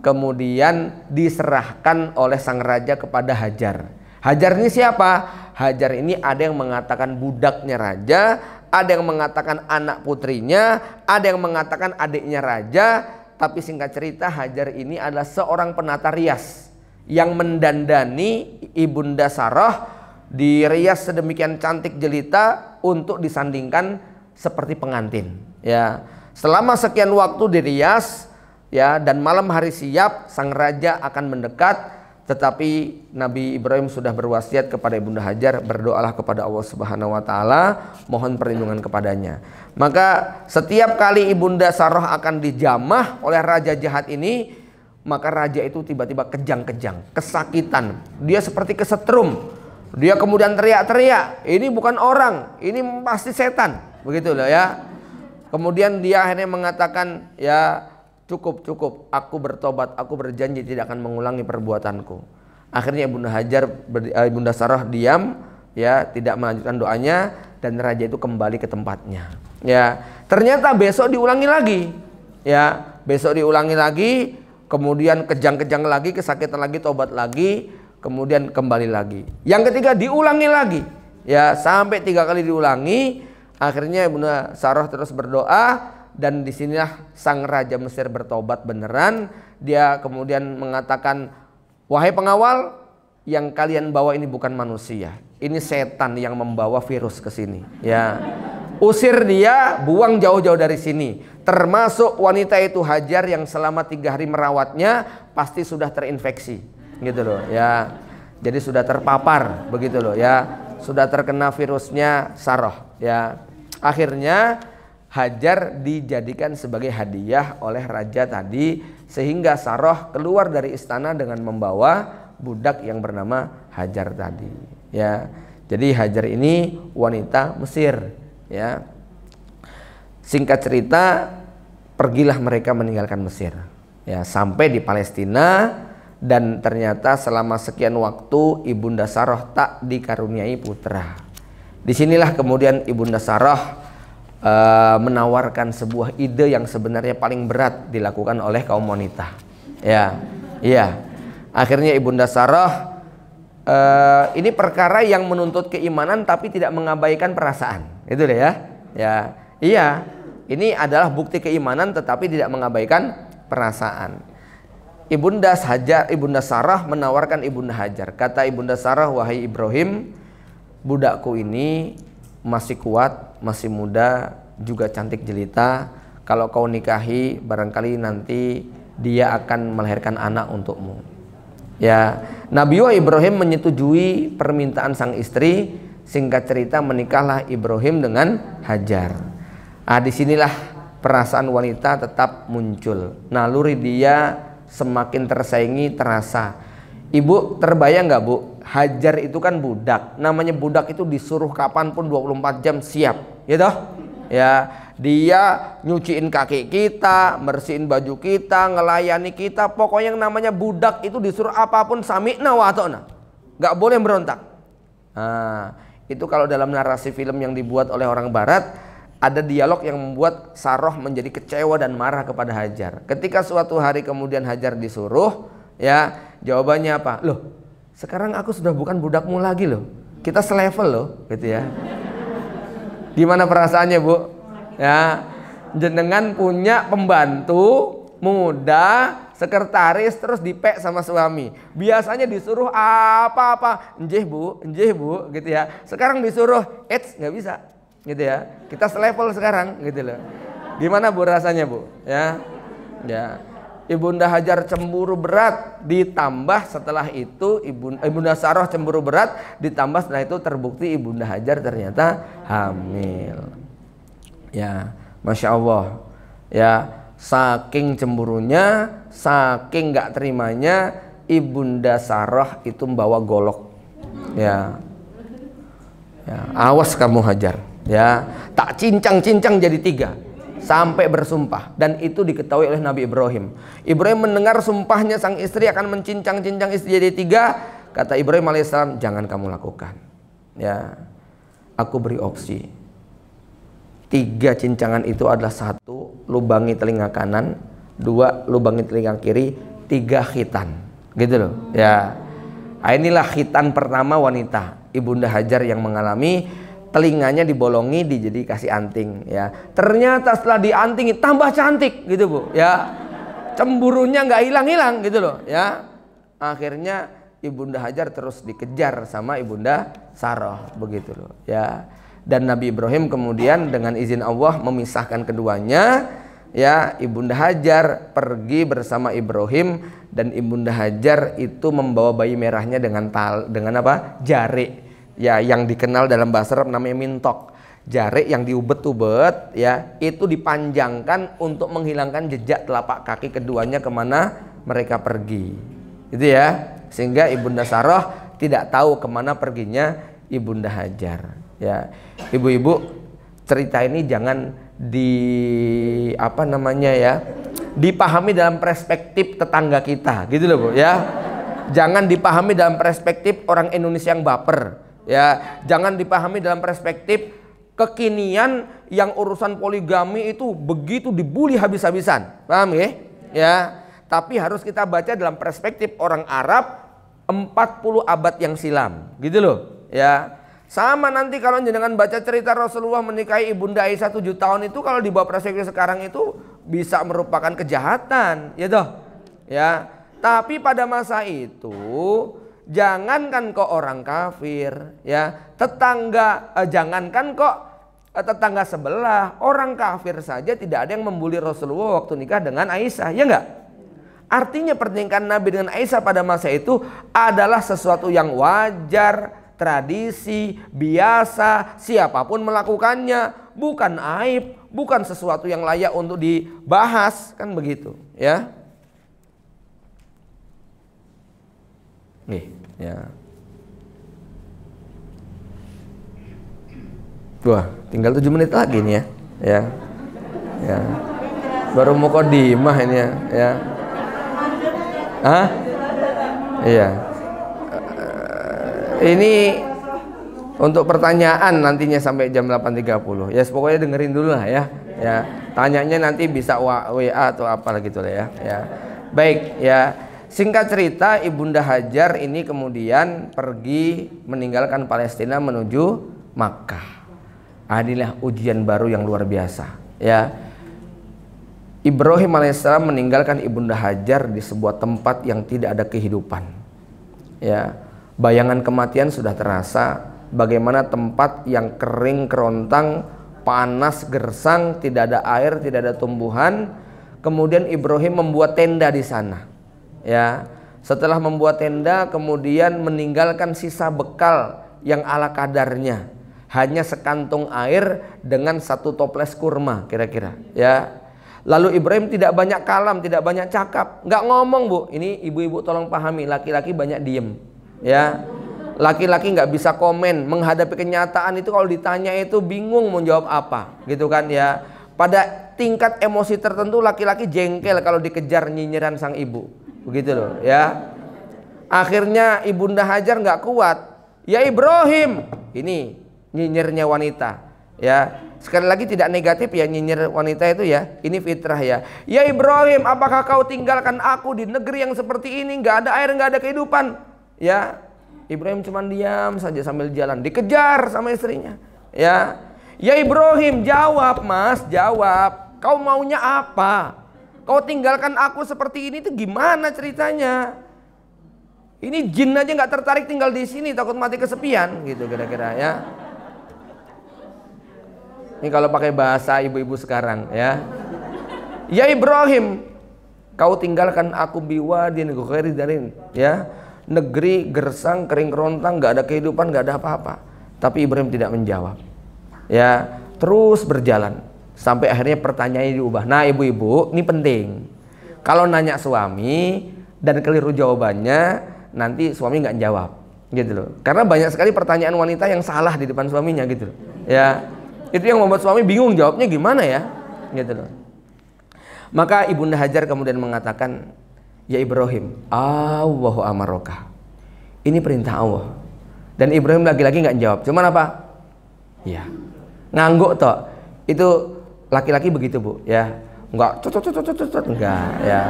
kemudian diserahkan oleh sang raja kepada Hajar. Hajar ini siapa? Hajar ini ada yang mengatakan budaknya raja, ada yang mengatakan anak putrinya, ada yang mengatakan adiknya raja. Tapi singkat cerita Hajar ini adalah seorang penata rias yang mendandani ibunda Sarah, dirias sedemikian cantik jelita untuk disandingkan seperti pengantin ya. Selama sekian waktu dirias ya, dan malam hari siap sang raja akan mendekat. Tetapi Nabi Ibrahim sudah berwasiat kepada ibunda Hajar, berdoalah kepada Allah Subhanahu wa taala, mohon perlindungan kepadanya. Maka setiap kali ibunda Sarah akan dijamah oleh raja jahat ini, maka raja itu tiba-tiba kejang-kejang, kesakitan. Dia seperti kesetrum. Dia kemudian teriak-teriak, ini bukan orang, ini pasti setan. Begitu loh ya. Kemudian dia akhirnya mengatakan, ya cukup, aku bertobat, aku berjanji tidak akan mengulangi perbuatanku. Akhirnya ibunda Sarah diam ya, tidak melanjutkan doanya, dan raja itu kembali ke tempatnya ya. Ternyata besok diulangi lagi ya, besok diulangi lagi, kemudian kejang-kejang lagi, kesakitan lagi, tobat lagi, kemudian kembali lagi. Yang ketiga diulangi lagi ya, sampai 3 kali diulangi. Akhirnya ibunda Sarah terus berdoa. Dan disinilah sang raja Mesir bertobat beneran. Dia kemudian mengatakan, wahai pengawal, yang kalian bawa ini bukan manusia, ini setan yang membawa virus ke sini ya. Usir dia, buang jauh-jauh dari sini. Termasuk wanita itu Hajar yang selama 3 hari merawatnya, pasti sudah terinfeksi gitu loh ya. Jadi sudah terpapar begitu loh ya, sudah terkena virusnya Sarah ya. Akhirnya Hajar dijadikan sebagai hadiah oleh raja tadi sehingga Saroh keluar dari istana dengan membawa budak yang bernama Hajar tadi, ya. Jadi Hajar ini wanita Mesir, ya. Singkat cerita, pergilah mereka meninggalkan Mesir, ya, sampai di Palestina, dan ternyata selama sekian waktu Ibunda Saroh tak dikaruniai putra. Disinilah kemudian Ibunda Saroh menawarkan sebuah ide yang sebenarnya paling berat dilakukan oleh kaum wanita, ya, iya. Akhirnya Ibunda Saroh ini perkara yang menuntut keimanan tapi tidak mengabaikan perasaan, itu deh, ya, ya, iya. Ini adalah bukti keimanan tetapi tidak mengabaikan perasaan. Ibunda Saroh menawarkan Ibunda Hajar. Kata Ibunda Saroh, wahai Ibrahim, budakku ini masih kuat, masih muda, juga cantik jelita. Kalau kau nikahi, barangkali nanti dia akan melahirkan anak untukmu. Ya, Nabiullah Ibrahim menyetujui permintaan sang istri. Singkat cerita, menikahlah Ibrahim dengan Hajar. Disinilah perasaan wanita tetap muncul. Naluri dia semakin tersaingi terasa. Ibu terbayang nggak, Bu? Hajar itu kan budak. Namanya budak itu disuruh kapanpun 24 jam siap, ya toh? Ya, dia nyuciin kaki kita, bersihin baju kita, ngelayani kita. Pokoknya yang namanya budak itu disuruh apapun sami'na wa ata'na. Nggak boleh berontak. Nah, itu kalau dalam narasi film yang dibuat oleh orang barat, ada dialog yang membuat Saroh menjadi kecewa dan marah kepada Hajar. Ketika suatu hari kemudian Hajar disuruh, ya, jawabannya apa? Loh, sekarang aku sudah bukan budakmu lagi loh. Kita selevel loh, gitu ya. Gimana perasaannya, Bu? Ya, jenengan punya pembantu muda, sekretaris, terus dipek sama suami. Biasanya disuruh apa-apa, njih Bu, gitu ya. Sekarang disuruh, nggak bisa, gitu ya. Kita selevel sekarang, gitu loh. Gimana Bu rasanya, Bu? Ya, ya. Ibunda Hajar cemburu berat, ditambah setelah itu Ibunda Saroh cemburu berat, ditambah setelah itu terbukti Ibunda Hajar ternyata hamil. Ya, Masya Allah. Ya, saking cemburunya, saking nggak terimanya, Ibunda Saroh itu membawa golok. Ya, ya, awas kamu Hajar. Ya, tak cincang-cincang jadi 3. Sampai bersumpah, dan itu diketahui oleh Nabi Ibrahim. Ibrahim mendengar sumpahnya sang istri akan mencincang-cincang istri jadi 3. Kata Ibrahim alaihissalam, jangan kamu lakukan. Ya, aku beri opsi. 3 cincangan itu adalah 1, lubangi telinga kanan, 2, lubangi telinga kiri, 3 khitan. Gitu loh. Ya, inilah khitan pertama wanita Ibunda Hajar yang mengalami. Telinganya dibolongi, jadi kasih anting, ya. Ternyata setelah diantingi tambah cantik, gitu Bu, ya. Cemburunya nggak hilang-hilang, gitu loh, ya. Akhirnya Ibunda Hajar terus dikejar sama Ibunda Saroh, begitu loh, ya. Dan Nabi Ibrahim kemudian dengan izin Allah memisahkan keduanya, ya. Ibunda Hajar pergi bersama Ibrahim, dan Ibunda Hajar itu membawa bayi merahnya dengan apa? Jari. Ya, yang dikenal dalam bahasa Arab namanya mintok. Jari yang diubet-ubet, ya, itu dipanjangkan untuk menghilangkan jejak telapak kaki keduanya kemana mereka pergi, itu ya, sehingga Ibunda Saroh tidak tahu kemana perginya Ibunda Hajar. Ya, ibu-ibu, cerita ini jangan dipahami dalam perspektif tetangga kita, gitu loh Bu, ya. Jangan dipahami dalam perspektif orang Indonesia yang baper. Ya, jangan dipahami dalam perspektif kekinian yang urusan poligami itu begitu dibully habis-habisan. Paham ya? Ya, tapi harus kita baca dalam perspektif orang Arab 40 abad yang silam, gitu loh. Ya. Sama nanti kalau jenengan baca cerita Rasulullah menikahi Ibunda Aisyah 7 tahun itu, kalau dibawa perspektif sekarang itu bisa merupakan kejahatan, ya toh. Ya. Tapi pada masa itu jangankan kok orang kafir, ya, jangankan kok tetangga sebelah, orang kafir saja tidak ada yang membuli Rasulullah waktu nikah dengan Aisyah, ya enggak? Artinya pernikahan Nabi dengan Aisyah pada masa itu adalah sesuatu yang wajar, tradisi, biasa, siapapun melakukannya, bukan aib, bukan sesuatu yang layak untuk dibahas, kan begitu, ya. Nih, ya. Wah, tinggal 7 menit lagi nih ya. Ya. Ya. Baru muqaddimah ini ya. Ya. Hah? Iya. Ini untuk pertanyaan nantinya sampai jam 8.30. Ya, pokoknya dengerin dulu lah ya. Ya, tanyanya nanti bisa WA atau apa gitu lah ya. Ya. Baik, ya. Singkat cerita, Ibunda Hajar ini kemudian pergi meninggalkan Palestina menuju Makkah. Inilah ujian baru yang luar biasa. Ya, Ibrahim alaihissalam meninggalkan Ibunda Hajar di sebuah tempat yang tidak ada kehidupan. Ya, bayangan kematian sudah terasa. Bagaimana tempat yang kering kerontang, panas gersang, tidak ada air, tidak ada tumbuhan. Kemudian Ibrahim membuat tenda di sana. Ya, setelah membuat tenda, kemudian meninggalkan sisa bekal yang ala kadarnya. Hanya sekantung air dengan 1 toples kurma kira-kira. Ya. Lalu Ibrahim tidak banyak kalam, tidak banyak cakap, nggak ngomong bu. Ini ibu-ibu tolong pahami, laki-laki banyak diem. Ya, laki-laki nggak bisa komen, menghadapi kenyataan itu kalau ditanya itu bingung mau jawab apa, gitu kan ya. Pada tingkat emosi tertentu laki-laki jengkel kalau dikejar nyinyiran sang ibu, begitu loh ya. Akhirnya Ibunda Hajar nggak kuat, ya Ibrahim, ini nyinyirnya wanita. Ya, sekali lagi tidak negatif ya nyinyir wanita itu ya, ini fitrah ya. Ya Ibrahim, apakah kau tinggalkan aku di negeri yang seperti ini, nggak ada air, nggak ada kehidupan? Ya, Ibrahim cuma diam saja sambil jalan, dikejar sama istrinya. Ya, ya Ibrahim, jawab mas, jawab. Kau maunya apa? Kau tinggalkan aku seperti ini itu gimana ceritanya? Ini jin aja nggak tertarik tinggal di sini, takut mati kesepian, gitu kira-kira ya. Ini kalau pakai bahasa ibu-ibu sekarang ya. Ya Ibrahim, kau tinggalkan aku biwadin ghairi darin, ya. Negeri gersang, kering kerontang, nggak ada kehidupan, nggak ada apa-apa. Tapi Ibrahim tidak menjawab. Ya, terus berjalan sampai akhirnya pertanyaannya diubah. Nah, ibu-ibu, ini penting. Kalau nanya suami dan keliru jawabannya, nanti suami nggak jawab, gitu loh. Karena banyak sekali pertanyaan wanita yang salah di depan suaminya, gitu loh. Ya. Itu yang membuat suami bingung jawabnya gimana ya, gitu loh. Maka Ibunda Hajar kemudian mengatakan, ya Ibrahim, Allahu amarokah, ini perintah Allah. Dan Ibrahim lagi-lagi nggak jawab, cuman apa? Ya, ngangguk toh. Itu laki-laki begitu bu, ya, nggak cocok, enggak ya.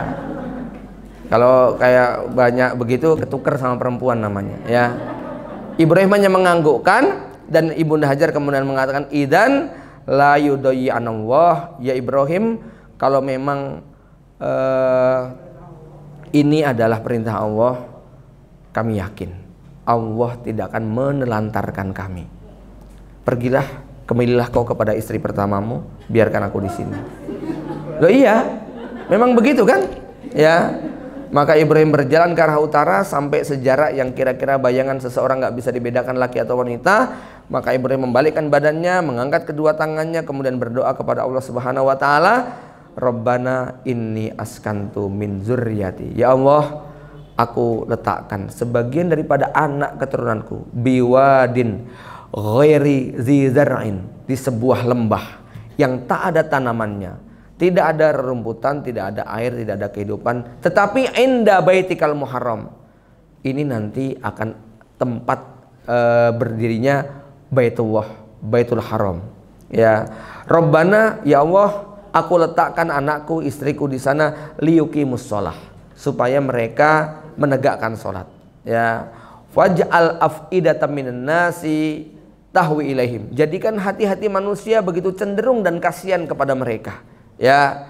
Kalau kayak banyak begitu ketuker sama perempuan namanya, ya. Ibrahim hanya menganggukkan. Dan Ibunda Hajar kemudian mengatakan, idan la yudayyi anallah, ya Ibrahim, kalau memang ini adalah perintah Allah, kami yakin Allah tidak akan menelantarkan kami. Pergilah, kembalilah kau kepada istri pertamamu, biarkan aku di sini. Loh iya, memang begitu kan? Ya. Maka Ibrahim berjalan ke arah utara sampai sejarak yang kira-kira bayangan seseorang nggak bisa dibedakan laki atau wanita. Maka Ibrahim membalikkan badannya, mengangkat kedua tangannya, kemudian berdoa kepada Allah Subhanahu wa taala, Rabbana inni askantu min zurriyati. Ya Allah, aku letakkan sebagian daripada anak keturunanku biwadin ghairi zi zar'in, di sebuah lembah yang tak ada tanamannya. Tidak ada rerumputan, tidak ada air, tidak ada kehidupan. Tetapi inda baitikal muharram, ini nanti akan tempat berdirinya Baitullah, Baitul Haram. Ya, Rabbana, ya Allah, aku letakkan anakku, istriku di sana liyuqimus shalah, supaya mereka menegakkan sholat. Ya, waj'al af'idatan minan nasi tahwi ilaihim. Jadikan hati-hati manusia begitu cenderung dan kasihan kepada mereka. Ya,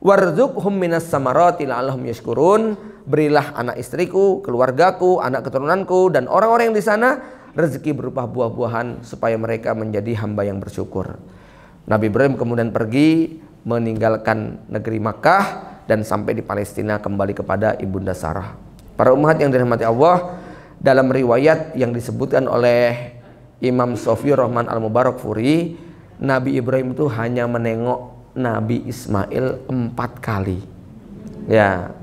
warzuqhum minas samarati la'allahum yashkurun. Berilah anak istriku, keluargaku, anak keturunanku dan orang-orang yang di sana rezeki berupa buah-buahan supaya mereka menjadi hamba yang bersyukur. Nabi Ibrahim kemudian pergi meninggalkan negeri Makkah dan sampai di Palestina, kembali kepada Ibunda Sarah. Para umat yang dirahmati Allah, dalam riwayat yang disebutkan oleh Imam Sofi Rahman Al-Mubarakfuri, Nabi Ibrahim itu hanya menengok Nabi Ismail 4 kali. Ya,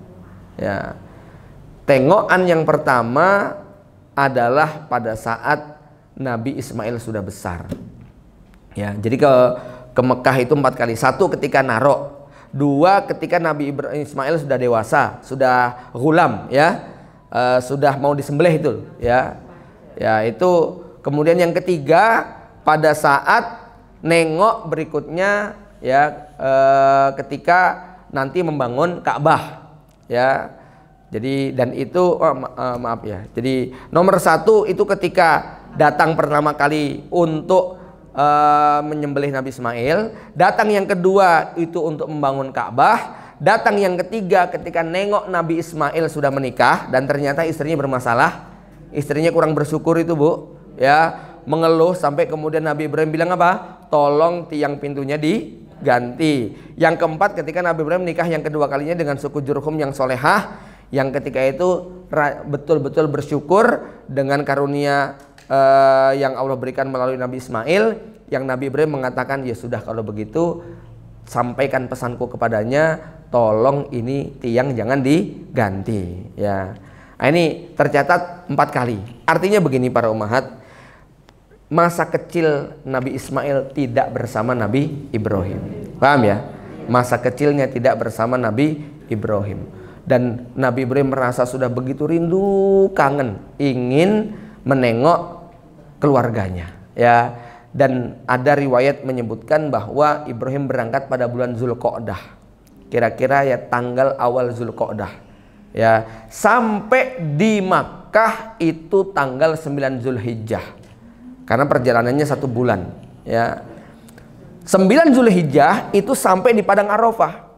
ya. Tengokan yang pertama adalah pada saat Nabi Ismail sudah besar. Ya, jadi ke Mekah itu 4 kali. 1 ketika narok, 2 ketika Nabi Ismail sudah dewasa, sudah ghulam, ya, sudah mau disembelih itu, ya. Ya, itu. Kemudian yang ketiga pada saat nengok berikutnya, ya, ketika nanti membangun Ka'bah, ya. Jadi dan itu maaf ya. Jadi nomor 1 itu ketika datang pertama kali untuk menyembelih Nabi Ismail. Datang yang kedua itu untuk membangun Ka'bah. Datang yang ketiga ketika nengok Nabi Ismail sudah menikah dan ternyata istrinya bermasalah. Istrinya kurang bersyukur itu, Bu. Ya, mengeluh sampai kemudian Nabi Ibrahim bilang apa? Tolong tiang pintunya diganti. Yang keempat ketika Nabi Ibrahim menikah yang kedua kalinya dengan suku Jurhum yang solehah. Yang ketika itu betul-betul bersyukur dengan karunia yang Allah berikan melalui Nabi Ismail. Yang Nabi Ibrahim mengatakan, ya sudah kalau begitu sampaikan pesanku kepadanya, tolong ini tiang jangan diganti, ya. Nah, ini tercatat 4 kali. Artinya begini para ummahat, masa kecil Nabi Ismail tidak bersama Nabi Ibrahim. Paham ya? Masa kecilnya tidak bersama Nabi Ibrahim. Dan Nabi Ibrahim merasa sudah begitu rindu, kangen, ingin menengok keluarganya, ya. Dan ada riwayat menyebutkan bahwa Ibrahim berangkat pada bulan Zulqa'dah, kira-kira ya tanggal awal Zulqa'dah, ya, sampai di Makkah itu tanggal 9 Zulhijjah, karena perjalanannya 1 bulan, ya. 9 Zulhijjah itu sampai di Padang Arafah.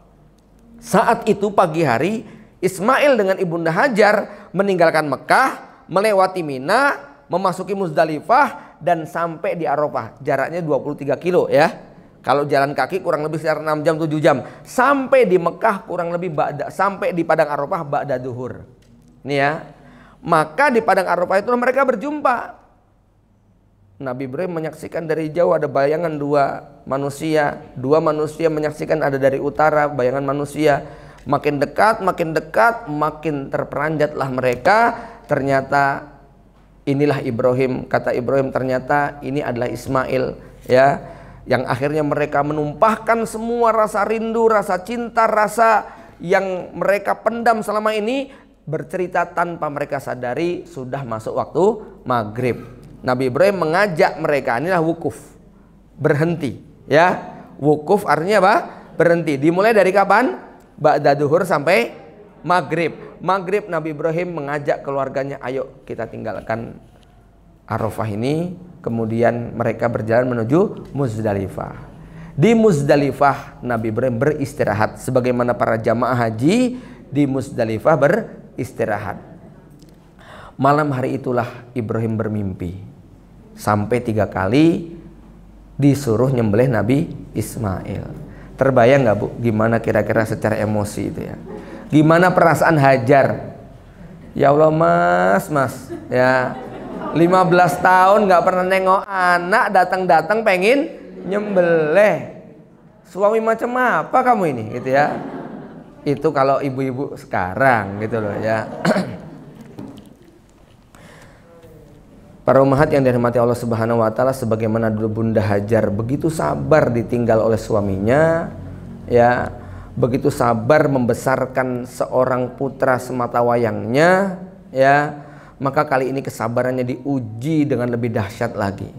Saat itu pagi hari Ismail dengan Ibunda Hajar meninggalkan Mekah, melewati Mina, memasuki Muzdalifah dan sampai di Arafah. Jaraknya 23 kilo, ya. Kalau jalan kaki kurang lebih sekitar 6 jam 7 jam. Sampai di Mekah kurang lebih sampai di Padang Arafah ba'da duhur. Ini ya. Maka di Padang Arafah itu mereka berjumpa. Nabi Ibrahim menyaksikan dari jauh ada bayangan 2 manusia. 2 manusia menyaksikan ada dari utara bayangan manusia. Makin dekat, makin terperanjatlah mereka. Ternyata inilah Ibrahim. Kata Ibrahim, ternyata ini adalah Ismail, ya. Yang akhirnya mereka menumpahkan semua rasa rindu, rasa cinta, rasa yang mereka pendam selama ini, bercerita tanpa mereka sadari sudah masuk waktu maghrib. Nabi Ibrahim mengajak mereka, inilah wukuf, berhenti, ya. Wukuf artinya apa? Berhenti. Dimulai dari kapan? Ba'da duhur sampai maghrib. Maghrib Nabi Ibrahim mengajak keluarganya, ayo kita tinggalkan Arafah ini. Kemudian mereka berjalan menuju Muzdalifah. Di Muzdalifah Nabi Ibrahim beristirahat, sebagaimana para jamaah haji di Muzdalifah beristirahat. Malam hari itulah Ibrahim bermimpi. Sampai 3 kali disuruh nyembelih Nabi Ismail. Terbayang nggak, Bu, gimana kira-kira secara emosi itu, ya? Gimana perasaan Hajar? Ya Allah, mas, ya, 15 tahun nggak pernah nengok anak, datang-datang pengen nyembelih. Suami macam apa kamu ini, gitu ya? Itu kalau ibu-ibu sekarang, gitu loh, ya. Para ummahat yang dirahmati Allah Subhanahu wa taala, sebagaimana dulu Bunda Hajar begitu sabar ditinggal oleh suaminya, ya, begitu sabar membesarkan seorang putra semata wayangnya, ya, maka kali ini kesabarannya diuji dengan lebih dahsyat lagi.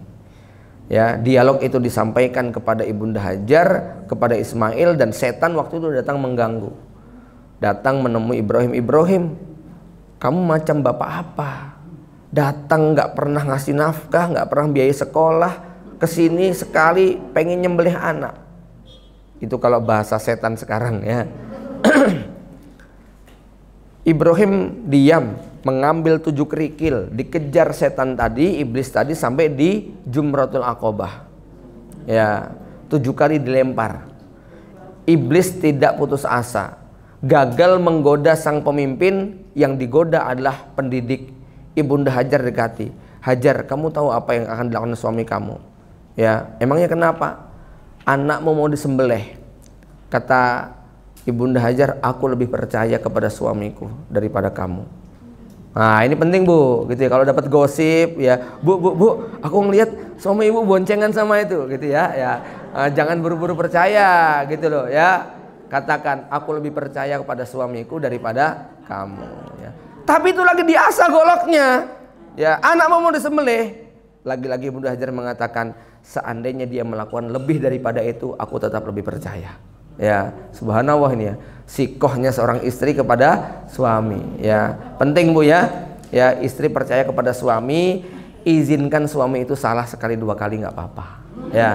Ya, dialog itu disampaikan kepada Ibunda Hajar, kepada Ismail, dan setan waktu itu datang mengganggu. Datang menemui Ibrahim, Ibrahim, kamu macam bapak apa? Datang nggak pernah ngasih nafkah, nggak pernah biaya sekolah, kesini sekali pengen nyembelih anak. Itu kalau bahasa setan sekarang, ya. Ibrahim diam, mengambil 7 kerikil, dikejar setan tadi, iblis tadi, sampai di Jumratul Aqobah, ya. 7 kali dilempar. Iblis tidak putus asa, gagal menggoda sang pemimpin. Yang digoda adalah pendidik. Ibunda Hajar dekati, Hajar, kamu tahu apa yang akan dilakukan suami kamu? Ya, emangnya kenapa? Anakmu mau disembelih. Kata Ibunda Hajar, aku lebih percaya kepada suamiku daripada kamu. Nah ini penting Bu, gitu ya. Kalau dapat gosip ya, Bu, aku ngelihat suami ibu boncengan sama itu, gitu ya. Jangan buru-buru percaya, gitu loh ya. Katakan, aku lebih percaya kepada suamiku daripada kamu. Ya. Tapi itu lagi diasah goloknya. Ya, anak mau disembelih. Lagi-lagi Ibnu Hajar mengatakan, seandainya dia melakukan lebih daripada itu, aku tetap lebih percaya. Ya, subhanallah ini ya. Sikohnya seorang istri kepada suami. Ya, penting Bu ya. Ya, istri percaya kepada suami, izinkan suami itu salah sekali dua kali nggak apa-apa. Ya.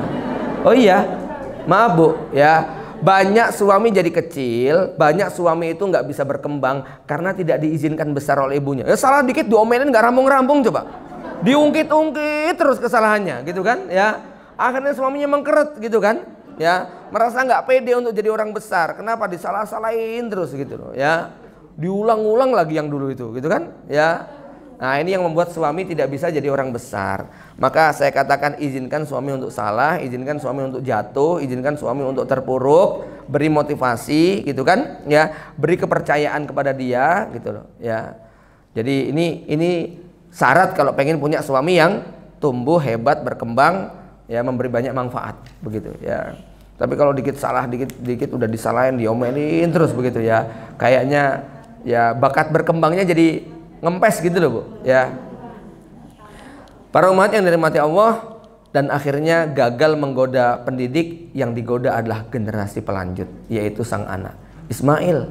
Oh iya, maaf Bu. Ya. Banyak suami jadi kecil, banyak suami itu nggak bisa berkembang karena tidak diizinkan besar oleh ibunya. Ya salah dikit diomelin nggak rampung-rampung coba, diungkit-ungkit terus kesalahannya, gitu kan? Ya akhirnya suaminya mengkeret, gitu kan? Ya merasa nggak pede untuk jadi orang besar. Kenapa disalah-salahin terus gitu loh? Ya diulang-ulang lagi yang dulu itu, gitu kan? Ya. Nah ini yang membuat suami tidak bisa jadi orang besar. Maka saya katakan izinkan suami untuk salah, izinkan suami untuk jatuh, izinkan suami untuk terpuruk, beri motivasi, gitu kan? Ya, beri kepercayaan kepada dia, gitu loh. Ya, jadi ini syarat kalau pengen punya suami yang tumbuh hebat, berkembang, ya memberi banyak manfaat, begitu. Ya. Tapi kalau dikit salah, dikit udah disalahin, diomelin terus begitu ya, kayaknya ya bakat berkembangnya jadi ngempes gitu loh Bu. Ya. Para umat yang dirahmati Allah, dan akhirnya gagal menggoda pendidik, yang digoda adalah generasi pelanjut, yaitu sang anak. Ismail,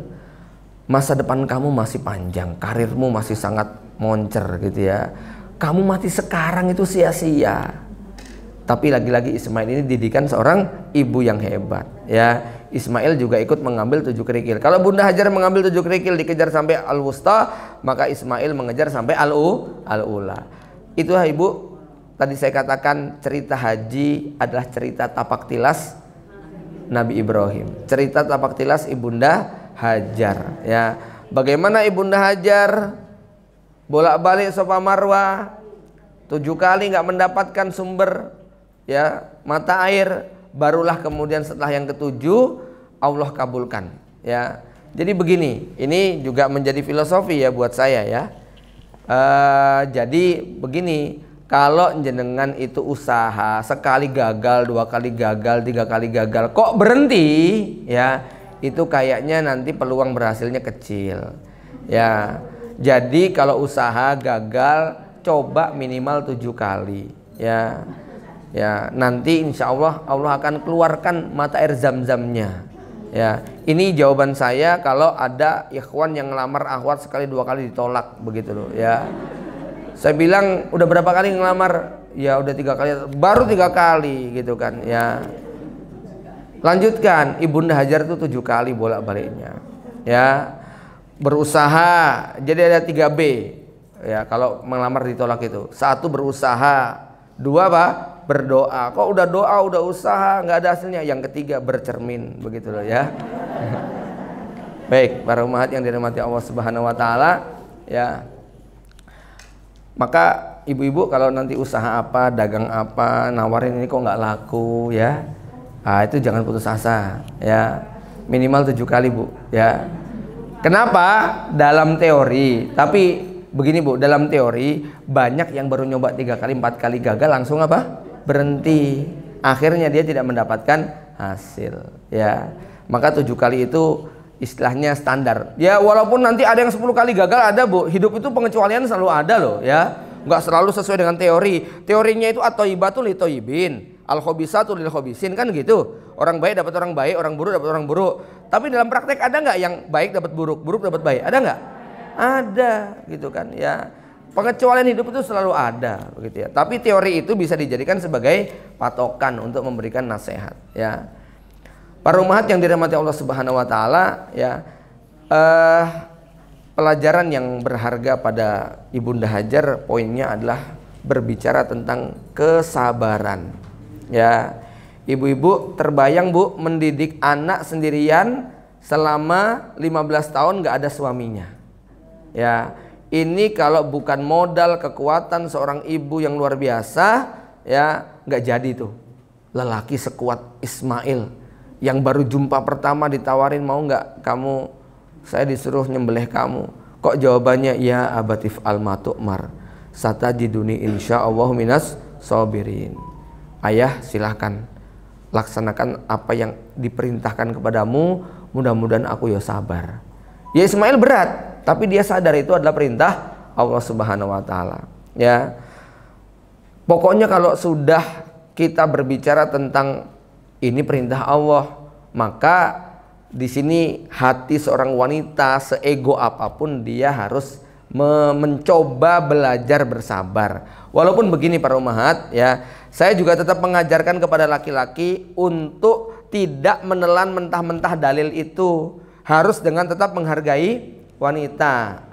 masa depan kamu masih panjang, karirmu masih sangat moncer gitu ya. Kamu mati sekarang itu sia-sia. Tapi lagi-lagi Ismail ini didikan seorang ibu yang hebat ya. Ismail juga ikut mengambil 7 kerikil. Kalau Bunda Hajar mengambil 7 kerikil dikejar sampai Al-Wusta, maka Ismail mengejar sampai Al-Ula. Itulah Ibu, tadi saya katakan cerita haji adalah cerita tapak tilas Nabi Ibrahim, cerita tapak tilas Ibunda Hajar ya. Bagaimana Ibunda Hajar bolak-balik Safa Marwah 7 kali nggak mendapatkan sumber ya mata air, barulah kemudian setelah yang ke-7 Allah kabulkan ya. Jadi begini, ini juga menjadi filosofi ya buat saya ya. Jadi begini, kalau jenengan itu usaha sekali gagal, 2 kali gagal, 3 kali gagal, kok berhenti ya, itu kayaknya nanti peluang berhasilnya kecil ya. Jadi kalau usaha gagal, coba minimal 7 kali ya. Ya, nanti insya Allah Allah akan keluarkan mata air zam-zamnya ya. Ini jawaban saya kalau ada ikhwan yang ngelamar akhwat sekali 2 kali ditolak begitu loh ya. Saya bilang udah berapa kali ngelamar? Ya udah 3 kali, baru 3 kali gitu kan ya. Lanjutkan, Ibunda Hajar itu 7 kali bolak-baliknya ya. Berusaha, jadi ada 3B ya kalau melamar ditolak itu. 1 berusaha, 2 apa? Berdoa. Kok udah doa, udah usaha nggak ada hasilnya. Yang ketiga bercermin begitu loh ya. Baik, para umat yang dirahmati Allah Subhanahu wa taala ya. Maka ibu-ibu kalau nanti usaha apa, dagang apa, nawarin ini kok nggak laku ya. Ah itu jangan putus asa ya. Minimal 7 kali Bu ya. Kenapa? Dalam teori. Tapi begini Bu, dalam teori banyak yang baru nyoba 3 kali, 4 kali gagal langsung apa? Berhenti. Akhirnya dia tidak mendapatkan hasil ya. Maka 7 kali itu istilahnya standar ya. Walaupun nanti ada yang 10 kali gagal, ada Bu. Hidup itu pengecualian selalu ada loh ya. Nggak selalu sesuai dengan teori. Teorinya itu at-thayyibatul lithayyibin, al-khabisatu lil khabisin kan gitu. Orang baik dapat orang baik, orang buruk dapat orang buruk. Tapi dalam praktek ada nggak yang baik dapat buruk, buruk dapat baik? Ada nggak? Ada gitu kan ya. Pengecualian hidup itu selalu ada begitu ya. Tapi teori itu bisa dijadikan sebagai patokan untuk memberikan nasihat ya. Para umat yang dirahmati Allah Subhanahu wa taala ya, pelajaran yang berharga pada Ibunda Hajar poinnya adalah berbicara tentang kesabaran ya. Ibu-ibu terbayang Bu mendidik anak sendirian selama 15 tahun nggak ada suaminya ya. Ini kalau bukan modal kekuatan seorang ibu yang luar biasa ya, nggak jadi tuh lelaki sekuat Ismail yang baru jumpa pertama ditawarin, mau nggak kamu, saya disuruh nyembelih kamu, Kok jawabannya ya abatif al-matu'mar satajiduni insyaallah minas sabirin. Ayah silahkan laksanakan apa yang diperintahkan kepadamu, mudah-mudahan aku ya sabar. Ya Ismail berat, tapi dia sadar itu adalah perintah Allah Subhanahu wa taala. Ya. Pokoknya kalau sudah kita berbicara tentang ini perintah Allah, maka di sini hati seorang wanita seego apapun dia harus mencoba belajar bersabar. Walaupun begini para ummahat ya, saya juga tetap mengajarkan kepada laki-laki untuk tidak menelan mentah-mentah dalil itu, harus dengan tetap menghargai wanita.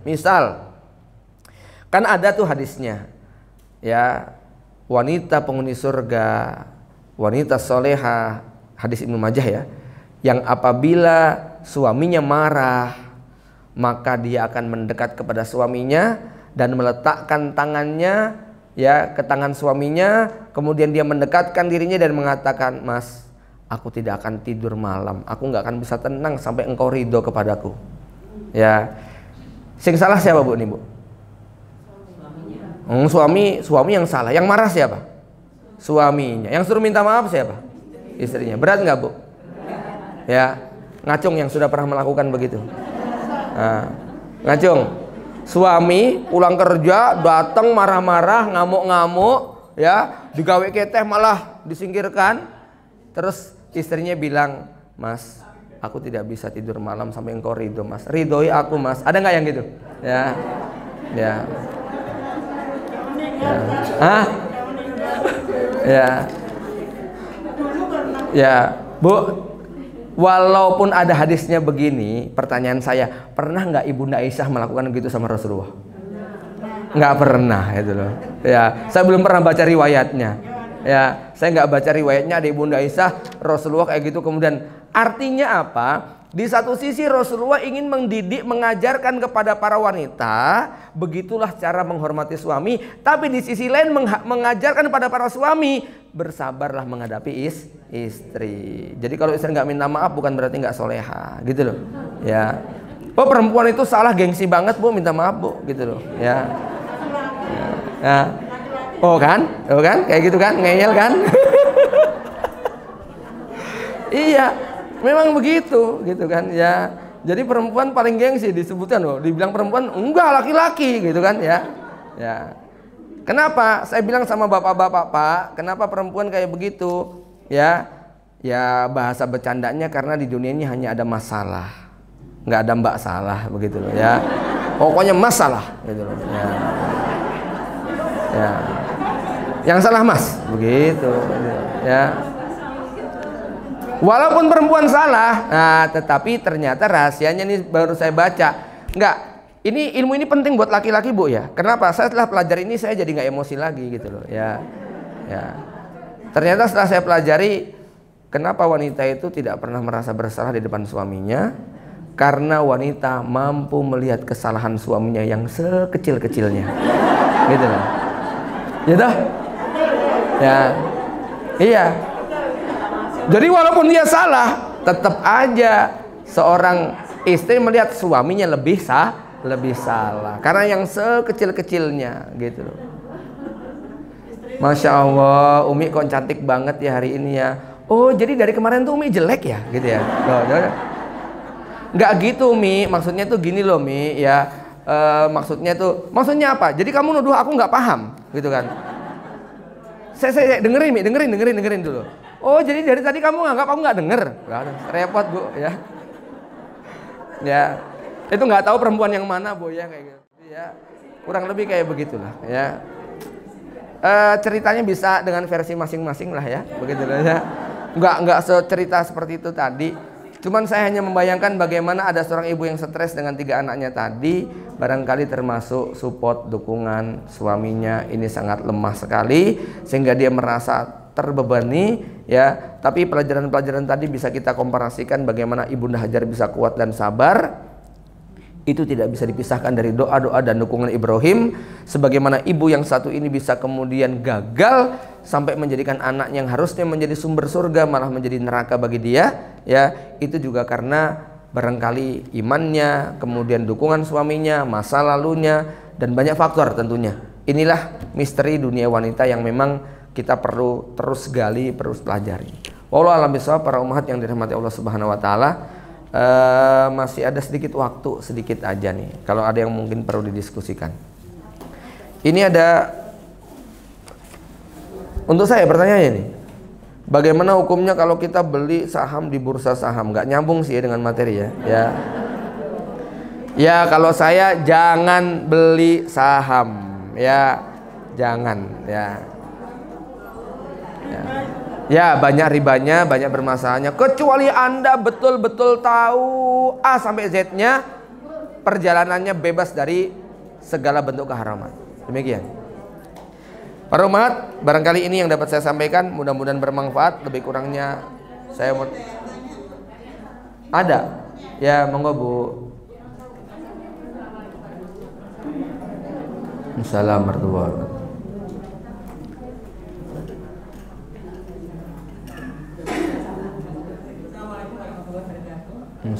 Misal kan ada tuh hadisnya ya, wanita penghuni surga, wanita solehah, hadis Ibnu Majah ya, yang apabila suaminya marah maka dia akan mendekat kepada suaminya dan meletakkan tangannya ya ke tangan suaminya, kemudian dia mendekatkan dirinya dan mengatakan, "Mas, aku tidak akan tidur malam, aku nggak akan bisa tenang sampai engkau ridho kepadaku." Ya, sing salah siapa bu nih bu? Suami yang salah, yang marah siapa? Suaminya. Yang suruh minta maaf siapa? Istrinya. Berat nggak bu? Ya, ngacung yang sudah pernah melakukan begitu. Nah, ngacung, suami pulang kerja datang marah-marah, ngamuk-ngamuk, ya, digawe keteh malah disingkirkan. Terus istrinya bilang, "Mas, aku tidak bisa tidur malam sampai engkau ridho, Mas. Ridhoi aku, Mas." Ada nggak yang gitu? Ya, ya. Ah, ya, ya, Bu. Walaupun ada hadisnya begini, pertanyaan saya, pernah nggak Ibunda Aisyah melakukan gitu sama Rasulullah? Nggak pernah, itu loh. Ya, saya belum pernah baca riwayatnya. Ya, saya nggak baca riwayatnya ada Ibunda Aisyah, Rasulullah kayak gitu. Kemudian artinya apa? Di satu sisi Rasulullah ingin mendidik, mengajarkan kepada para wanita, begitulah cara menghormati suami. Tapi di sisi lain mengajarkan kepada para suami, bersabarlah menghadapi istri. Jadi kalau istri nggak minta maaf bukan berarti nggak soleha, gitu loh. Ya. Oh perempuan itu salah, gengsi banget bu, minta maaf bu, gitu loh. Ya. Ya. Oh kan, kayak gitu kan, ngeyel kan? Iya. Memang begitu, gitu kan ya. Jadi perempuan paling gengsi disebutkan loh. Dibilang perempuan enggak, laki-laki, gitu kan ya. Ya. Kenapa? Saya bilang sama bapak-bapak, Pak, kenapa perempuan kayak begitu? Ya. Ya bahasa bercandanya karena di dunia ini hanya ada masalah. Nggak ada mbak salah begitu loh ya. Pokoknya masalah gitu loh. Ya. Ya. Yang salah Mas, begitu. Ya. Walaupun perempuan salah, nah tetapi ternyata rahasianya nih baru saya baca. Enggak, ini ilmu ini penting buat laki-laki bu ya. Kenapa? Saya setelah pelajari ini saya jadi nggak emosi lagi gitu loh. Ya, ya. Ternyata setelah saya pelajari, kenapa wanita itu tidak pernah merasa bersalah di depan suaminya? Karena wanita mampu melihat kesalahan suaminya yang sekecil-kecilnya, gitu loh. Gitu? Ya, iya. Jadi walaupun dia salah, tetap aja seorang istri melihat suaminya lebih salah karena yang sekecil-kecilnya gitu loh. Masya Allah, Umi kok cantik banget ya hari ini ya. Oh jadi dari kemarin tuh Umi jelek ya gitu ya. Nggak gitu Umi, maksudnya tuh gini loh Mi ya. Maksudnya apa? Jadi kamu nuduh aku nggak paham gitu kan. Saya dengerin Mi, dengerin dulu. Oh jadi dari tadi kamu nganggap aku nggak denger? Nggak ada, repot bu ya. Ya itu nggak tahu perempuan yang mana bu ya kayak gitu ya. Kurang lebih kayak begitulah ya. Ceritanya bisa dengan versi masing-masing lah ya, begitu lah ya. Nggak secerita seperti itu tadi. Cuman saya hanya membayangkan bagaimana ada seorang ibu yang stres dengan 3 anaknya tadi, barangkali termasuk support dukungan suaminya ini sangat lemah sekali sehingga dia merasa terbebani ya. Tapi pelajaran-pelajaran tadi bisa kita komparasikan bagaimana Ibunda Hajar bisa kuat dan sabar. Itu tidak bisa dipisahkan dari doa-doa dan dukungan Ibrahim. Sebagaimana ibu yang satu ini bisa kemudian gagal sampai menjadikan anak yang harusnya menjadi sumber surga malah menjadi neraka bagi dia ya. Itu juga karena barangkali imannya, kemudian dukungan suaminya, masa lalunya, dan banyak faktor tentunya. Inilah misteri dunia wanita yang memang kita perlu terus gali, terus pelajari. Wallahu a'lam bishawab. Para ummahat yang dirahmati Allah Subhanahu wa taala, masih ada sedikit waktu, sedikit aja nih. Kalau ada yang mungkin perlu didiskusikan. Ini ada untuk saya pertanyaannya nih. Bagaimana hukumnya kalau kita beli saham di bursa saham? Nggak nyambung sih ya dengan materi ya. Ya kalau saya jangan beli saham ya, jangan ya. Ya banyak ribanya, banyak bermasalahnya. Kecuali Anda betul-betul tahu A sampai Z-nya, perjalanannya bebas dari segala bentuk keharaman. Demikian. Para umat, barangkali ini yang dapat saya sampaikan, mudah-mudahan bermanfaat. Lebih kurangnya saya mau ada ya, monggo Bu. Assalamualaikum warahmatullahi wabarakatuh.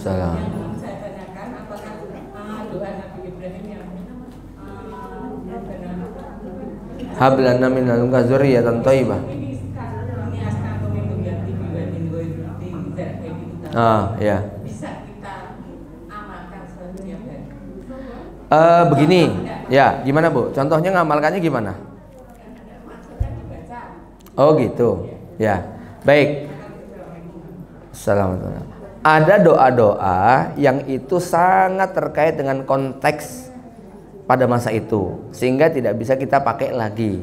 Salam. Yang saya tanyakan, apakah doa Nabi Ibrahim yang Hablana min ladunka dzurriyyatan thayyibah. Ini asnakum min dzurriyyati biwadin ghairi kayak gitu. Ya. Bisa kita amalkan setiap hari. Begini, ya, gimana Bu? Contohnya ngamalkannya gimana? Maksudnya dibaca. Oh gitu, ya. Baik. Assalamualaikum. Ada doa-doa yang itu sangat terkait dengan konteks pada masa itu, sehingga tidak bisa kita pakai lagi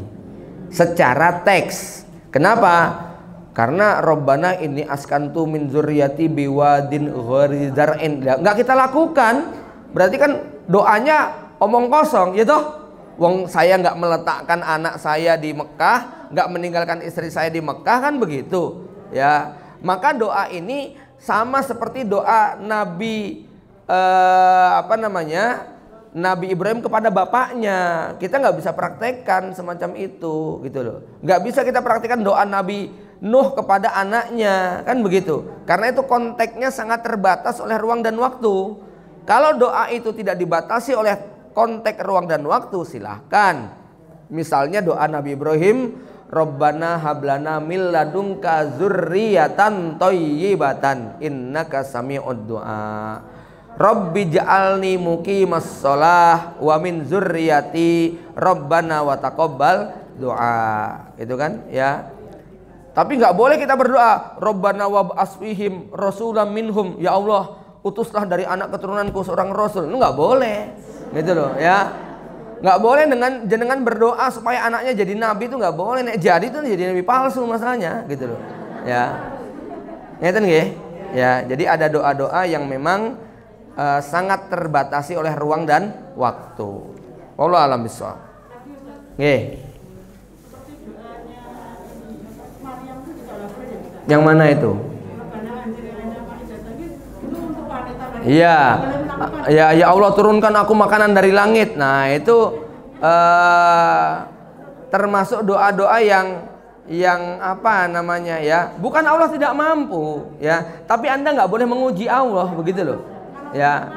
secara teks. Kenapa? Karena Robbana ini askantu min dzurriyyati biwadin ghairi dzar'in. Nggak kita lakukan, berarti kan doanya omong kosong, ya toh? Wong saya nggak meletakkan anak saya di Mekah, nggak meninggalkan istri saya di Mekah, kan begitu ya. Maka doa ini sama seperti doa Nabi Nabi Ibrahim kepada bapaknya. Kita nggak bisa praktekkan semacam itu, gitu loh. Nggak bisa kita praktekkan doa Nabi Nuh kepada anaknya, kan begitu. Karena itu konteksnya sangat terbatas oleh ruang dan waktu. Kalau doa itu tidak dibatasi oleh konteks ruang dan waktu, silahkan. Misalnya doa Nabi Ibrahim, Robbana hablana min ladunka dzurriyyatan thayyibatan innaka sami'ud du'a. Rabbi ja'alni muqimas shalah wa min dzurriyyati Rabbana wa taqabbal doa. Itu kan ya. Tapi nggak boleh kita berdoa Rabbana wa asfihim rasulam minhum, ya Allah utuslah dari anak keturunanku seorang rasul. Itu nggak boleh. Gitu loh ya. Nggak boleh dengan berdoa supaya anaknya jadi nabi, itu nggak boleh. Nek jadi itu jadi nabi palsu masalahnya, gitu loh. Ya. Ngeten nggih? Ya, jadi ada doa-doa yang memang sangat terbatasi oleh ruang dan waktu. Wallahu a'lam bishawab. Nggih. Yang mana itu? Iya. Ya Allah turunkan aku makanan dari langit. Nah, itu termasuk doa-doa yang apa namanya ya? Bukan Allah tidak mampu ya, tapi Anda nggak boleh menguji Allah, begitu loh. Ya,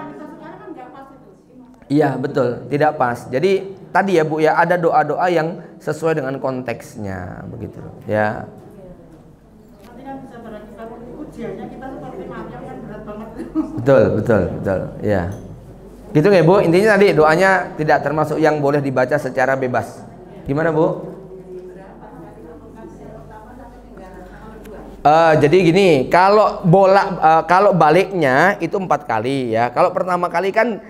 iya betul, tidak pas. Jadi tadi ya Bu ya, ada doa-doa yang sesuai dengan konteksnya, begitu ya. Betul, ya. Gitu nggak Bu? Intinya tadi doanya tidak termasuk yang boleh dibaca secara bebas. Gimana Bu? Jadi gini, kalau kalau baliknya itu 4 kali ya. Kalau pertama kali kan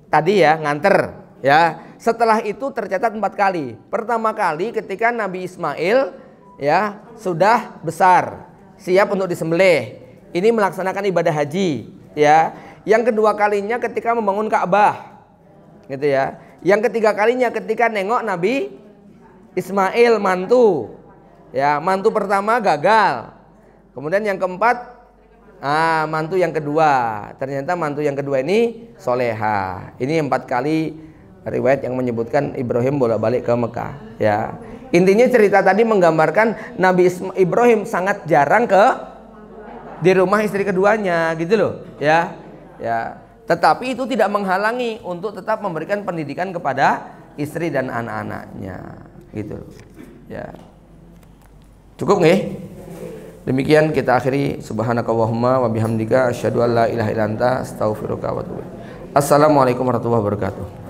tadi ya nganter ya. Setelah itu tercatat 4 kali. Pertama kali ketika Nabi Ismail ya sudah besar, siap untuk disembelih. Ini melaksanakan ibadah haji ya. Yang kedua kalinya ketika membangun Ka'bah, gitu ya. Yang ketiga kalinya ketika nengok Nabi Ismail mantu, ya mantu pertama gagal. Kemudian yang keempat, mantu yang kedua. Ternyata mantu yang kedua ini soleha. Ini 4 kali riwayat yang menyebutkan Ibrahim bolak-balik ke Mekah. Ya, intinya cerita tadi menggambarkan Nabi Ibrahim sangat jarang di rumah istri keduanya, gitu loh. Ya, Ya, tetapi itu tidak menghalangi untuk tetap memberikan pendidikan kepada istri dan anak-anaknya, gitu. Ya. Cukup nggih? Demikian kita akhiri. Subhanakallahumma wa bihamdika asyhadu an la ilaha illa anta astaghfiruka wa atubu ilaik. Assalamualaikum warahmatullahi wabarakatuh.